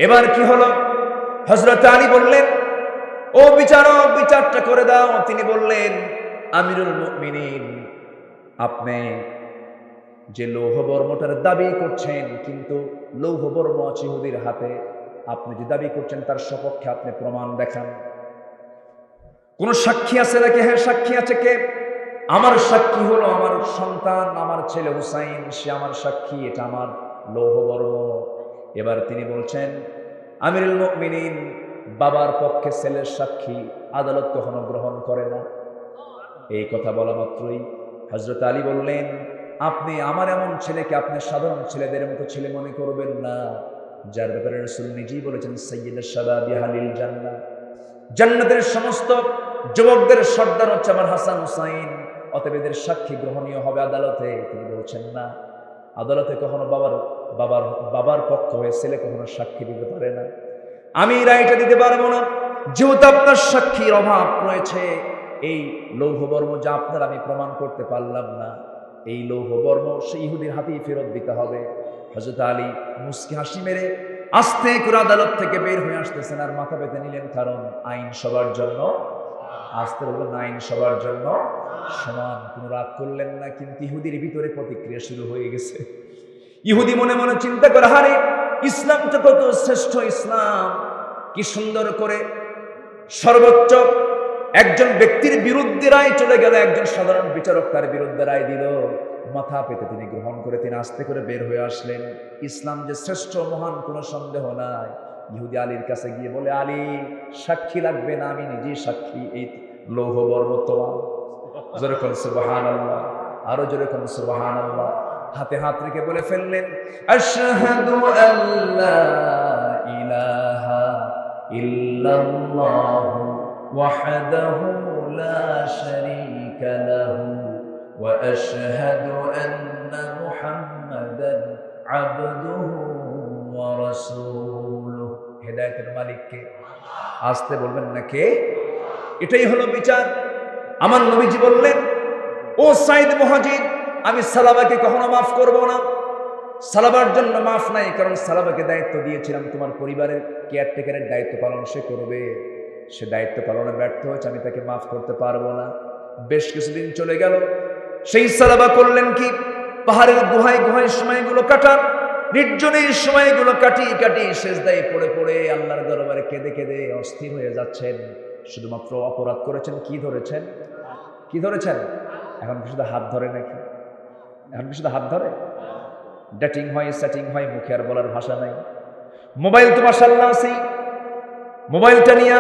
এবার কি হলো? হযরত আলী বললেন, ও বিচারক, বিচারটা করে দাও। তিনি বললেন, আমিরুল মুমিনিন, আপনি যে লৌহ বর্মটার দাবি করছেন, কিন্তু লৌহ বর্ম আছে ইহুদির হাতে, আপনি যে দাবি করছেন তার সপক্ষে আপনি প্রমাণ দেখান। কোন সাক্ষী আছে নাকি? হ্যাঁ, সাক্ষী আছে। কে? আমার সাক্ষী হলো আমার সন্তান, আমার ছেলে হুসাইন, সে আমার সাক্ষী, এটা আমার লৌহ বর্ম। এবার তিনি বলছেন, আমিরুল মুমিনিন, বাবার পক্ষে ছেলের সাক্ষী আদালত কখনো গ্রহণ করে না। এই কথা বলা মাত্রই হযরত আলী বললেন, আপনি আমার এমন ছেলেকে আপনি সাধারণ ছেলেদের মতো ছেলে মনে করবেন না, যার ব্যাপারে রাসূল নিজেই বলেছেন, সাইয়্যিদুশ শাবাবি আহলিল জান্নাহ, জান্নাতের সমস্ত যুবকদের সর্দার হচ্ছে আমার হাসান হুসাইন, অতএব এদের সাক্ষী গ্রহণীয় হবে আদালতে। তিনি বলছেন না, আদালতে কখনো বাবার পক্ষ হয়ে ছেলে কখনো সাক্ষী দিতে পারে না। আমি রায়টা দিতে পারবো না, যেহেতু আপনার সাক্ষীর অভাব রয়েছে। এই লৌহ বর্ম যা আপনার আমি প্রমাণ করতে পারলাম না, এই লৌহ বর্ম সেই ইহুদির হাতেই ফেরত দিতে হবে। হযরত আলী মুস্কি হাসি মেরে আস্তে করে আদালত থেকে বের হয়ে আসতেছেন, আর মাথা পেতে নিলেন, কারণ আইন সবার জন্য। আসতে বলবেন, আইন সবার জন্য সমান। কোনো রাগ করলেন না, কিন্তু ইহুদির ভিতরে প্রতিক্রিয়া শুরু হয়ে গেছে। ইহুদি মনে মনে চিন্তা করে, হারে ইসলামটা কত শ্রেষ্ঠ ইসলাম, কি সুন্দর করে সর্বোচ্চ একজন ব্যক্তির বিরুদ্ধে রায় চলে গেল, একজন সাধারণ বিচারক তার বিরুদ্ধে রায় দিল। মাথা পেতে তিনি গ্রহণ করে তিনি আস্তে করে বের হয়ে আসলেন। ইসলাম যে শ্রেষ্ঠ মহান কোনো সন্দেহ নাই। ইহুদি আলীর কাছে গিয়ে বলে, আলী, সাক্ষী লাগবে না, আমি নিজেই সাক্ষী, এই লৌহ বর্ম তোমার। জোরে কোন সুবহানাল্লাহ, আরো জোরে কোন সুবহানাল্লাহ। হাতে হাত রেখে বলে ফেললেন, আশহাদু আল্লা ইলাহা ইল্লাল্লাহু ওয়াহদাহু লা শারীকা লাহু ওয়া আশহাদু আন্না মুহাম্মাদান আবদুহু ওয়া রাসূলুহু। হেদায়েতের মালিক কে? আসতে বলবেন না কে? এটাই হলো বিচার। আমার নবীজি বললেন, ও সাইদ মুহাজির, আমি সালাবাকে কখনো মাফ করব না। সালাবার জন্য মাফ নাই, কারণ সালাবাকে দায়িত্ব দিয়েছিলাম তোমার পরিবারের কেয়ারটেকারের দায়িত্ব পালন সে করবে। সে দায়িত্ব পালনে ব্যর্থ হয়েছে, আমি তাকে মাফ করতে পারবো না। বেশ কিছুদিন চলে গেল। সেই সালাবা করলেন কি? পাহাড়ের গুহায় গুহায় সময়গুলো কাটান, নির্জনের সময়গুলো কাটি সেজদায় পড়ে পড়ে আল্লাহর দরবারে কেঁদে কেঁদে অস্থির হয়ে যাচ্ছেন। শুধুমাত্র অপরাধ করেছেন, কি ধরেছেন? কি ধরেছেন? এখন কি শুধু হাত ধরে নাকি? এখন কি শুধু হাত ধরে? ডেটিং হয়, সেটিং হয়, মুখে আর বলার ভাষা নাই। মোবাইল তো মাশাআল্লাহ আছেই। মোবাইলটা নিয়ে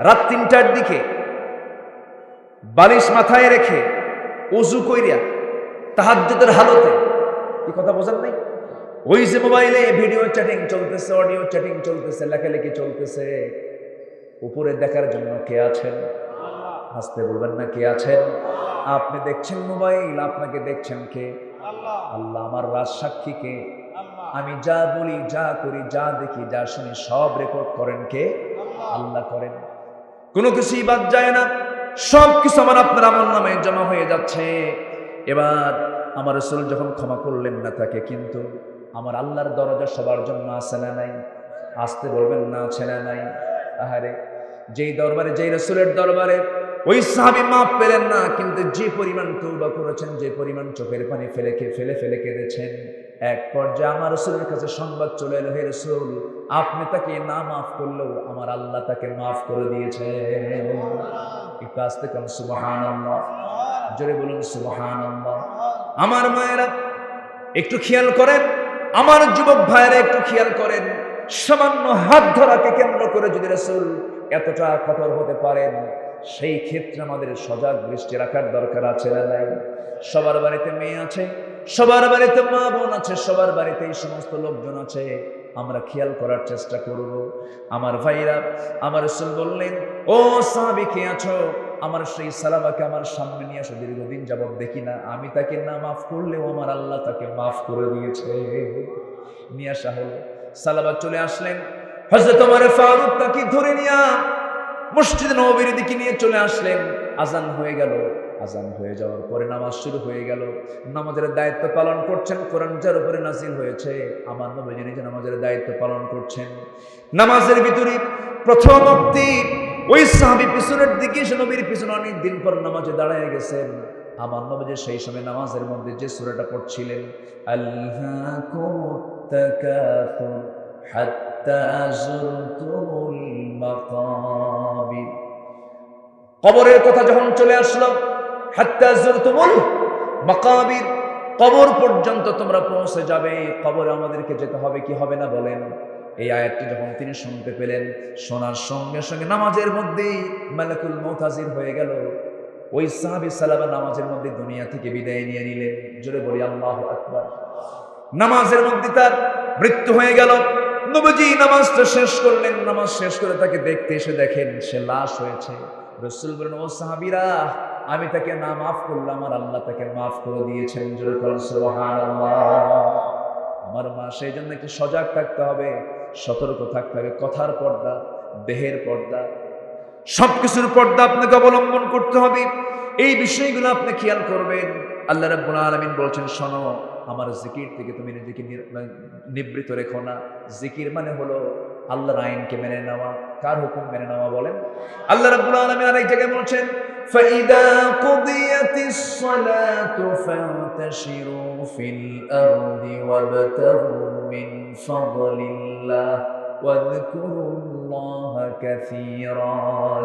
রাত 3টার দিকে বালিশ মাথায় রেখে ওযু কইরা তাহাজ্জুদের হালতে, কি কথা বোঝেন নাই? ওই যে মোবাইলে ভিডিও চ্যাটিং চলতেছে, অডিও চ্যাটিং চলতেছে, লেখালেখি চলতেছে, উপরে দেখার জন্য কে আছেন? হাসতে বলবেন না, কে আছেন? আপনি দেখছেন মোবাইল, আপনাকে দেখছেন কে? আল্লাহ। আমার রাজ সাক্ষী কে? আমি যা বলি, যা করি, যা দেখি, যা শুনি সব রেকর্ড করেন কে? আল্লাহ করেন। কোনো কিছুই বাদ যায় না, সব কিছু আমার আপনার আমলনামায় জমা হয়ে যাচ্ছে। এবার আমার রাসূল যখন ক্ষমা করলেন না তাকে, কিন্তু আমার আল্লাহর দরজা সবার জন্য আছে না নাই? আসতে বলবেন না, আছে না নাই? আহারে, যেই দরবারে, যেই রাসূলের দরবারে ওই সাহাবী মাপ পেলেন না, কিন্তু যে পরিমাণ তওবা করেছেন, যে পরিমাণ চোখের পানি ফেলে ফেলে কেঁদেছেন, এক পর্যায়ে আমার রাসূলের কাছে সংবাদ চলে এলো, হে রাসূল, আপনি তাকে না মাফ করলেও আমার আল্লাহ তাকে মাফ করে দিয়েছে। একটু আস্তে কোন সুবহানাল্লাহ, জোরে বলুন সুবহানাল্লাহ। আমার মায়েরা একটু খেয়াল করেন, আমার যুবক ভাইয়েরা একটু খেয়াল করেন, সামান্য হাত ধরাকে কেন্দ্র করে যদি রাসূল এতটা কঠোর হতে পারেন, সেই ক্ষেত্রে আমাদের সজাগ দৃষ্টি রাখার দরকার আছে না নাই? সবার বাড়িতে মেয়ে আছে, সবার বাড়িতে মা বোন আছে, সবার বাড়িতে এই সমস্ত লোকজন আছে, আমরা খেয়াল করার চেষ্টা করব। আমার ভাইরা, আমার রাসূল বললেন, ও সাহাবী কে আছো, আমার সেই সালাবাকে আমার সামনে নিয়ে আসো, দীর্ঘদিন যাবত দেখি না, আমি তাকে না মাফ করলেও আমার আল্লাহ তাকে মাফ করে দিয়েছে। নিয়ে আসা হলো, সালাবা চলে আসলেন, হযরত ওমর ফারুক তাকে ধরে নিয়ে মসজিদ নববীর দিকে নিয়ে চলে আসলেন। আজান হয়ে গেল, আজান হয়ে যাওয়ার পরে নামাজ শুরু হয়ে গেল। নামাজের দায়িত্ব পালন করছেন, কোরআন যার উপরে নাযিল হয়েছে, আমার নবী নিজে নামাজের দায়িত্ব পালন করছেন। নামাজের ভিতরে প্রথম ওয়াক্তে ওই সাহাবী পিছনের দিকে এসে নবীর পিছনে অনেক দিন পর নামাজে দাঁড়ায় গেছেন। আমার নবী সেই সময় নামাজের মধ্যে যে সূরাটা পড়ছিলেন, আল্লাকুমুত তাকাসুর হাত্তা যুরতুমুল মাকাবির, কবরের কথা যখন চলে আসলো, হাত্তা যুরতুমুল মাকাবির, কবর পর্যন্ত তোমরা পৌঁছে যাবে, কবরে আমাদেরকে যেতে হবে, কি হবে না বলেন? এই আয়াতটি যখন তিনি শুনতে পেলেন, শোনার সঙ্গে সঙ্গে নামাজের মধ্যেই মালাকুল মউত হাজির হয়ে গেল। ওই সাহাবী সালাবা নামাজের মধ্যে দুনিয়া থেকে বিদায় নিয়ে নিলেন। জোরে বলি আল্লাহু আকবার। নামাজের মধ্যে তার মৃত্যু হয়ে গেল। নবীজি নামাজটা শেষ করলেন, নামাজ শেষ করে তাকে দেখতে এসে দেখেন সে লাশ হয়েছে। রাসূল বলেন, ও সাহাবীরা, আমি তাকে না মাফ করলাম, আমার আল্লাহ তাকে মাফ করে দিয়েছেন। জোরে বলেন সুবহানাল্লাহ। আমার মা, সেই জন্য একটু সজাগ থাকতে হবে, সতর্ক থাকতে হবে। কথার পর্দা, দেহের পর্দা, সবকিছুর পর্দা আপনাকে অবলম্বন করতে হবে। এই বিষয়গুলো আপনি খেয়াল করবেন। আল্লাহ রাব্বুল আলামিন বলছেন, শোনো, আমার জিকির থেকে তুমি নিজেকে নিবৃত রেখো না। জিকির মানে হলো আল্লাহর আইনকে মেনে নেওয়া। কার হুকুম মেনে নেওয়া বলেন? আল্লাহ রাব্বুল আলামিন আরেক জায়গায় বলছেন, ফাইদা কুদিয়াতিস সালাতু ফান্তাশিরু ফিল আরদি ওয়াবতাগু মিন ফাদলিল্লাহ ওয়াযকুরুল্লাহা কাসীরা।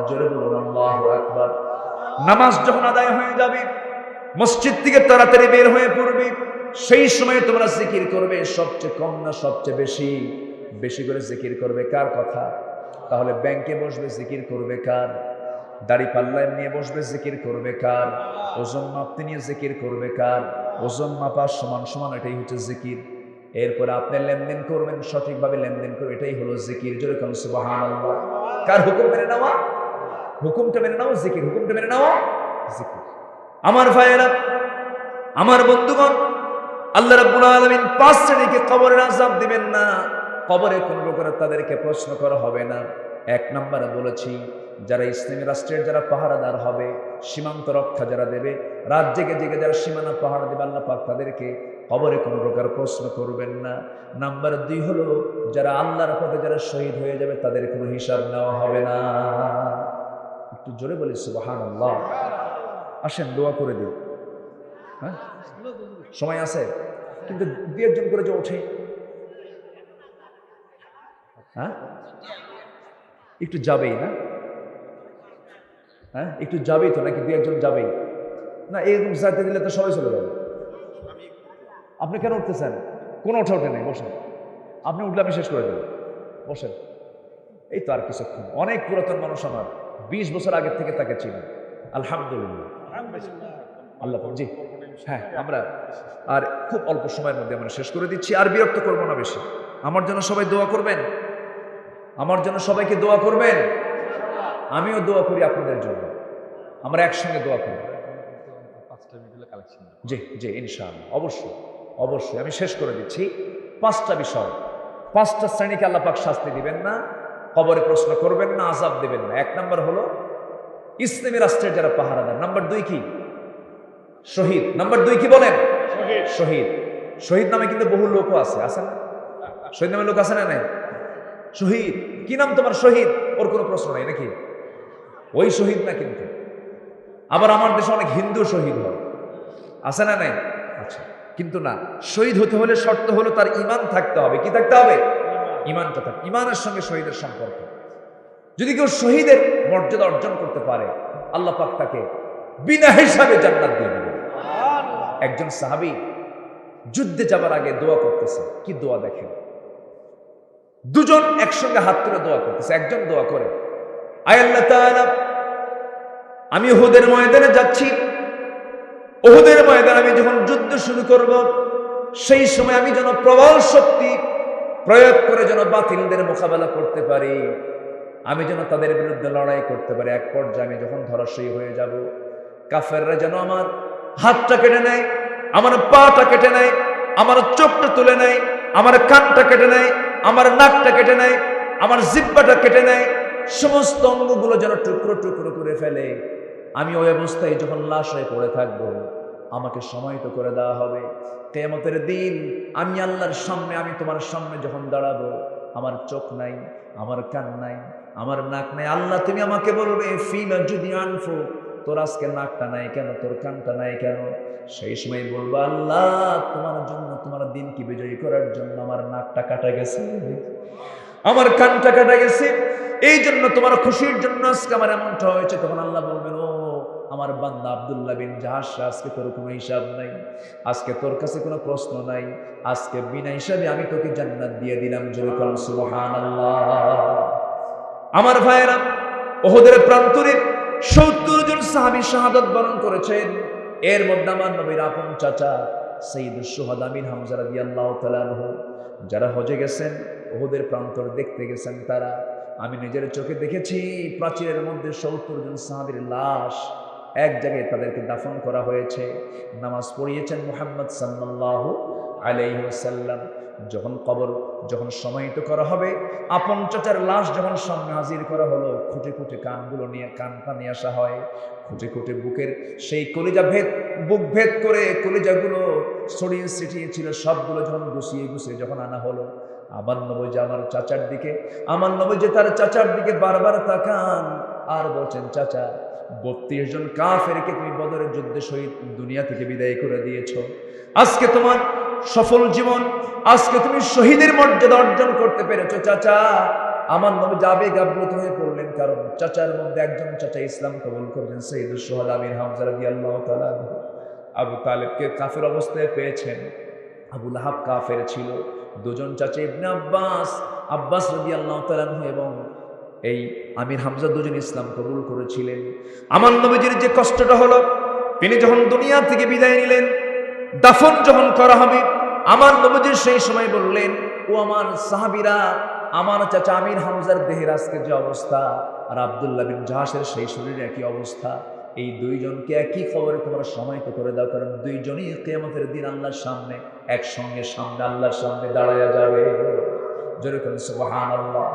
জোরে বলুন আল্লাহু আকবার। নামাজ যখন আদায় হয়ে যাবে, মসজিদ থেকে তাড়াতাড়ি বের হয়ে পড়বে, সেই সময় তোমরা জিকির করবে। সবচেয়ে কম না সবচেয়ে বেশি? বেশি করে জিকির করবে। কার কথা? তাহলে ব্যাংকে বসবে, জিকির করবে কার? দাড়ি পাল্লায় নিয়ে বসবে, জিকির করবে কার? ওজন মাপতে নিয়ে জিকির করবে কার? ওজন মাপা সমান সমান, এটাই হচ্ছে জিকির। এরপরে আপনি লেনদেন করবেন, সঠিকভাবে লেনদেন করবে, এটাই হলো জিকির। জোরে কোন সুবহানাল্লাহ। কার হুকুম মেনে নেওয়া? হুকুমটা মেনে নাও, জিকির। হুকুমটা মেনে নাও, জিকির। আমার ভাইয়েরা, আমার বন্ধুগণ, আল্লাহ রাব্বুল আলামিন 5 শ্রেণীকে কবরের আযাব দিবেন না। কবরে কোন প্রকার তাদেরকে প্রশ্ন করা হবে না। 1 নম্বরে বলেছি, যারা ইসলামী রাষ্ট্রের যারা পাহারাদার হবে, সীমান্ত রক্ষা যারা দেবে, রাত জেগে জেগে যারা সীমানা পাহারা দেবে, আল্লাহ পাক তাদেরকে কবরে কোনো প্রকার প্রশ্ন করবেন না। নাম্বার 2 হলো, যারা আল্লাহর পথে যারা শহীদ হয়ে যাবে, তাদের কোনো হিসাব নেওয়া হবে না। একটু জোরে বলি সুবহানাল্লাহ। আসেন দোয়া করে দিই। হ্যাঁ, সময় আছে, কিন্তু 2-1 করে যে ওঠে, হ্যাঁ, একটু যাবেই না? হ্যাঁ, একটু যাবেই তো নাকি? 2-1 যাবেই না? এরকম চাইতে দিলে তো সবাই চলে যাবে। আপনি কেন উঠতেছেন? কোনো ওঠে নেই, বসেন। আপনি উঠলে আমি শেষ করে দেব, বসেন। এই তো আর কিছুক্ষণ। অনেক পুরাতন মানুষ, আমার 20 বছর আগের থেকে তাকে চিনি। আলহামদুলিল্লাহ। আল্লাহ জি হ্যাঁ, আমরা আর খুব অল্প সময়ের মধ্যে আমরা শেষ করে দিচ্ছি, আর বিরক্ত করব না বেশি। আমার জন্য সবাই দোয়া করবেন, আমার জন্য সবাইকে দোয়া করবেন, আমিও দোয়া করি আপনাদের জন্য, আমরা একসঙ্গে দোয়া করি। জি জি ইনশাআল্লাহ, অবশ্যই অবশ্যই। আমি শেষ করে দিচ্ছি। 5টা বিষয়, 5টা শ্রেণীকে আল্লাহ পাক শাস্তি দিবেন না, কবরে প্রশ্ন করবেন না, আযাব দিবেন না। 1 নম্বর হলো ইসলামী রাষ্ট্রের যারা পাহারাদার। নাম্বার 2 কি? শহীদ। নাম্বার 2 কি বলেন? শহীদ। শহীদ নামে কিন্তু বহু লোকও আছে, আছে না? শহীদ নামে লোক আছে না? নাই। শহীদ কি নাম তোমার? শহীদ। ওর কোনো প্রশ্ন নাই নাকি? ওই শহীদ না কিন্তু। আবার আমার দেশে অনেক হিন্দু শহীদ হয়, আছে না? নাই। আচ্ছা, কিন্তু না, শহীদ হতে হলে শর্ত হলো তার ঈমান থাকতে হবে। কি থাকতে হবে? ঈমানটা থাকবে। ঈমানের সঙ্গে শহীদের সম্পর্ক। যদি কেউ শহীদের মর্যাদা অর্জন করতে পারে, আল্লাহ পাক তাকে বিনা হিসাবে জান্নাত দিয়ে দিবেন। একজন সাহাবী যুদ্ধে যাবার আগে দোয়া করতেছে। কি দোয়া দেখেন, দুজন একসঙ্গে হাত তুলে দোয়া করতেছে। একজন দোয়া করে, আয় আল্লাহ তাআলা, আমি উহুদের ময়দানে যাচ্ছি, উহুদের ময়দানে আমি যখন যুদ্ধ শুরু করব, সেই সময় আমি যেন প্রবল শক্তি প্রয়োগ করে যেন বাতিলদের মোকাবেলা করতে পারি, আমি যেন তাদের বিরুদ্ধে লড়াই করতে পারি। এক পর্যায়ে আমি যখন ধরাশয়ী হয়ে যাব, কাফেররা যেন আমার হাতটা কেটে নেয়, আমার পাটা কেটে নেয়, আমার চোখটা তুলে নেয়, আমার কানটা কেটে নেয়, আমার নাকটা কেটে নেয়, আমার জিহ্বাটা কেটে নেয়, সমস্ত অঙ্গগুলো যেন টুকরো টুকরো করে ফেলে। আমি ওই অবস্থায় যখন লাশ হয়ে পড়ে থাকবো, আমাকে সমাহিত করে দেওয়া হবে। কিয়ামতের দিন আমি আল্লাহর সামনে, আমি তোমার সামনে যখন দাঁড়াবো, আমার চোখ নাই, আমার কান নাই, আমার নাক নাই। আল্লাহ তুমি আমাকে বলবে, ফিমা যদি আনফু, তোর আজকে নাকটা নাই কেন, তোর কানটা নাই কেন? সেই সময় বলবো, আল্লাহ তোমার জন্য, তোমার দিনকে বিজয়ী করার জন্য আমার নাকটা কাটা গেছে, আমার কানটা কাটা গেছে, এই জন্য তোমার খুশির জন্য আজকে আমার এমনটা হয়েছে। তখন আল্লাহ বলবেন, ও আমার বান্দা আব্দুল্লাহ বিন জাহাশ, আজকে তোর কোনো হিসাব নাই, আজকে তোর কাছে কোনো প্রশ্ন নাই, আজকে বিনা হিসাবে আমি তোকে জান্নাত দিয়ে দিলাম। জোরে বলুন সুবহানাল্লাহ। আমার ভাইয়েরা, উহুদের প্রান্তরে 70 জন সাহাবী শাহাদাত বরণ করেছেন। এর মধ্যে আমার নবীর আপন চাচা সাইয়্যিদুশ শুহাদা আমির হামজা রাদিয়াল্লাহু তাআলা আনহু, যারা হজে গেছেন, উহুদের প্রান্তর দেখতে গেছেন, তারা, আমি নিজের চোখে দেখেছি, প্রাচীরের মধ্যে 70 জন সাহাবীর লাশ এক জায়গায় তাদেরকে দাফন করা হয়েছে। নামাজ পড়িয়েছেন মুহাম্মদ সাল্লাল্লাহু আলাইহি ওয়াসাল্লাম। যখন সমাহিত করা হবে, আপন চাচার লাশ যখন সামনে হাজির করা হলো, খুঁটে খুঁটে কানগুলো নিয়ে, কানটা নিয়ে আসা হয়, খুঁটে খুঁটে বুকের সেই কলিজা বুক ভেদ করে কলিজাগুলো ছড়িয়ে ছিটিয়ে ছিল, সবগুলো যখন গুছিয়ে গুছিয়ে যখন আনা হলো, আমার নবী যে আমার চাচার দিকে, আমার নবী যে তার চাচার দিকে বারবার তাকান আর বলছেন, চাচা 32 জন কাফেরকে তুমি বদরের যুদ্ধে শহীদ দুনিয়া থেকে বিদায় করে দিয়েছো, আজকে তোমার সফল জীবন, আজকে তুমি শহীদের মর্যাদা অর্জন করতে পেরেছো। চাচা, আমার নবী আবেগে আপ্লুত হয়ে পড়লেন, কারণ চাচার মধ্যে একজন চাচা ইসলাম কবুল করলেন, সাইয়্যিদুশ শুহাদা আমির হামজা রাদিয়াল্লাহু তাআলা। আবু তালেবকে কাফের অবস্থায় পেয়েছেন, আবু লাহাব কাফের ছিল। দুজন চাচা ইবনে আব্বাস রাদিয়াল্লাহু তাআলা এবং এই আমির হামজা দুজন ইসলাম কবুল করেছিলেন। আমার নবীজির যে কষ্টটা হলো, তিনি যখন দুনিয়া থেকে বিদায় নিলেন, দাফন যখন করা হবে, আমার নবীজি সেই সময় বললেন, ও আমার সাহাবীরা, আমার চাচা আমির হামজার দেহের আজকে যে অবস্থা, আর আব্দুল্লাহ বিন জাহাশের সেই শরীরের একই অবস্থা, এই দুইজনকে একই খবরে তোমরা সমাহিত করে দাও, কারণ দুইজনই কিয়ামতের দিন আল্লাহর সামনে একসঙ্গে সামনে আল্লাহর সামনে দাঁড়ায়া যাবে। জোরে বলুন সুবহানাল্লাহ,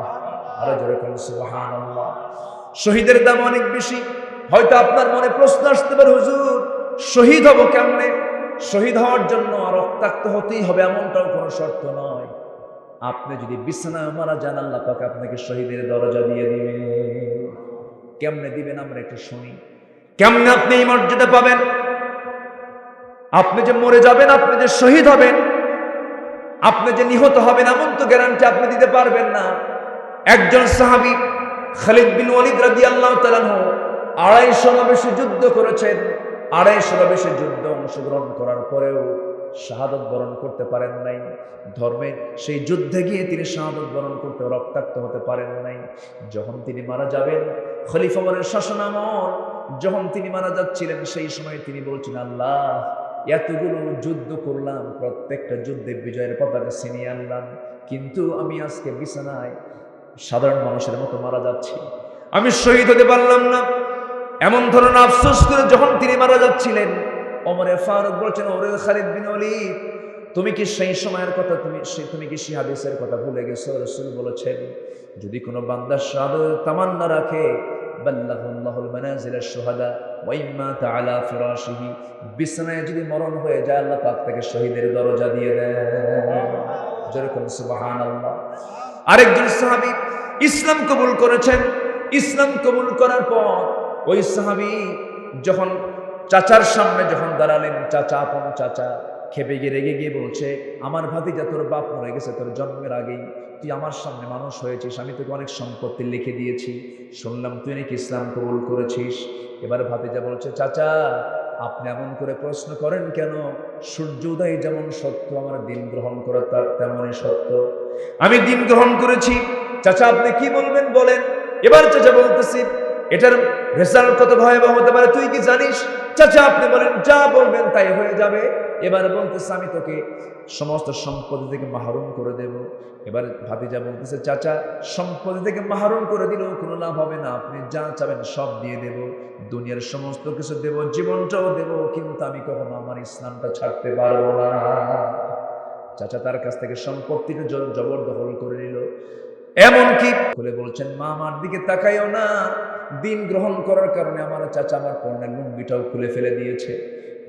আরো জোরে বলুন সুবহানাল্লাহ। শহীদের দাম অনেক বেশি। হয়তো আপনার মনে প্রশ্ন আসতে পারে, হুজুর শহীদ হব কেমনে? শহীদ হওয়ার জন্য রক্তাক্ত হতেই হবে এমনটাও কোনো শর্ত নয়। আপনি যদি বিছানায় মারা যান, আল্লাহ পাক আপনাকে শহীদের দরজা দিয়ে দিবেন। কেমনে দিবেন আমরা একটু শুনি। কেমনে আপনি এই মর্যাদা পাবেন? আপনি যে মরে যাবেন, আপনি যে শহীদ হবেন, আপনি যে নিহত হবেন, এমন তো গ্যারান্টি আপনি দিতে পারবেন না। একজন সাহাবী খালিদ বিন ওয়ালিদ রাদিয়াল্লাহু তাআলা 250 বেশি যুদ্ধ করেছেন। 250 বেশি যুদ্ধ অংশগ্রহণ করার পরেও শাহাদত বরণ করতে পারেন নাই, ধর্মের সেই যুদ্ধে গিয়ে তিনি শাহাদত বরণ করতে রক্তাক্ত হতে পারেন নাই। যখন তিনি মারা যাবেন, খলিফা ওমরের শাসনামল যখন তিনি মারা যাচ্ছিলেন, সেই সময় তিনি বলছেন, আল্লাহ এতগুলো যুদ্ধ করলাম, প্রত্যেকটা যুদ্ধে বিজয়ের পতাকা ছিনিয়ে আনলাম, কিন্তু আমি আজকে বিছানায় সাধারণ মানুষের মতো মারা যাচ্ছি, আমি শহীদ হতে পারলাম না। এমন ধরনের আফসোস করে যখন তিনি মারা যাচ্ছিলেন, ওমরে ফারুক বলছেন, ওরে খালিদ বিন ওলীদ, তুমি কি সেই সময়ের কথা, তুমি কি সেই হাদিসের কথা ভুলে গেছো? রাসূল বলেছেন, যদি কোনো বান্দা শাহাদাতের তামান্না রাখে, বাল্লাহুল্লাহুল মানাজিলাশ শুহাদা ওয়া ইম্মা তাআলা ফিরাশিহি, বিছানায় যদি মরণ হয়ে যায়, আল্লাহ পাক তাকে শহীদের দরজা দিয়ে দেন। যেরকম সুবহানাল্লাহ। আরেকজন সাহাবী ইসলাম কবুল করেছেন। ইসলাম কবুল করার পর ওই সাহাবী যখন চাচার সামনে যখন দাঁড়ালেন, চাচা, আপন চাচা, খেপে গিয়ে রেগে গিয়ে বলছে, আমার ভাতিজা, তোর বাপ মরে গেছে তোর জন্মের আগেই, তুই আমার সামনে মানুষ হয়েছিস, আমি তোকে অনেক সম্পত্তি লিখে দিয়েছি, শুনলাম তুই নাকি ইসলাম কবুল করেছিস। এবার ভাতিজা বলছে, চাচা আপনি এমন করে প্রশ্ন করেন কেন? সূর্য উদয় যেমন সত্য, আমার দিন গ্রহণ করা তার তেমনই সত্য, আমি দিন গ্রহণ করেছি। চাচা আপনি কি বলবেন বলেন। এবার চাচা বলতেছি, এটার রেজাল্ট কত ভয়াবহ হতে পারে তুই কি জানিস? চাচা আপনি বলেন, যা বলবেন তাই হয়ে যাবে। এবার বলতেছে, আমি তোকে সমস্ত সম্পত্তি থেকে মাহরুম করে দেব। এবার ভাতিজা বলতেছে, চাচা সম্পত্তি থেকে মাহরুম করে দিলেও কোনো লাভ হবে না, আপনি যা চাবেন সব দিয়ে দেব, দুনিয়ার সমস্ত কিছু দেব, জীবনটাও দেব, কিন্তু আমি কখনো আমার ইসলামটা ছাড়তে পারবো না। চাচা তার কাছ থেকে সম্পত্তিটা জবরদখল করে নিল। এমনকি খুলে বলছেন, মা আমার দিকে তাকাইও না, দিন গ্রহণ করার কারণে আমার চাচা আমার পরনের লুঙ্গিটাও খুলে ফেলে দিয়েছে।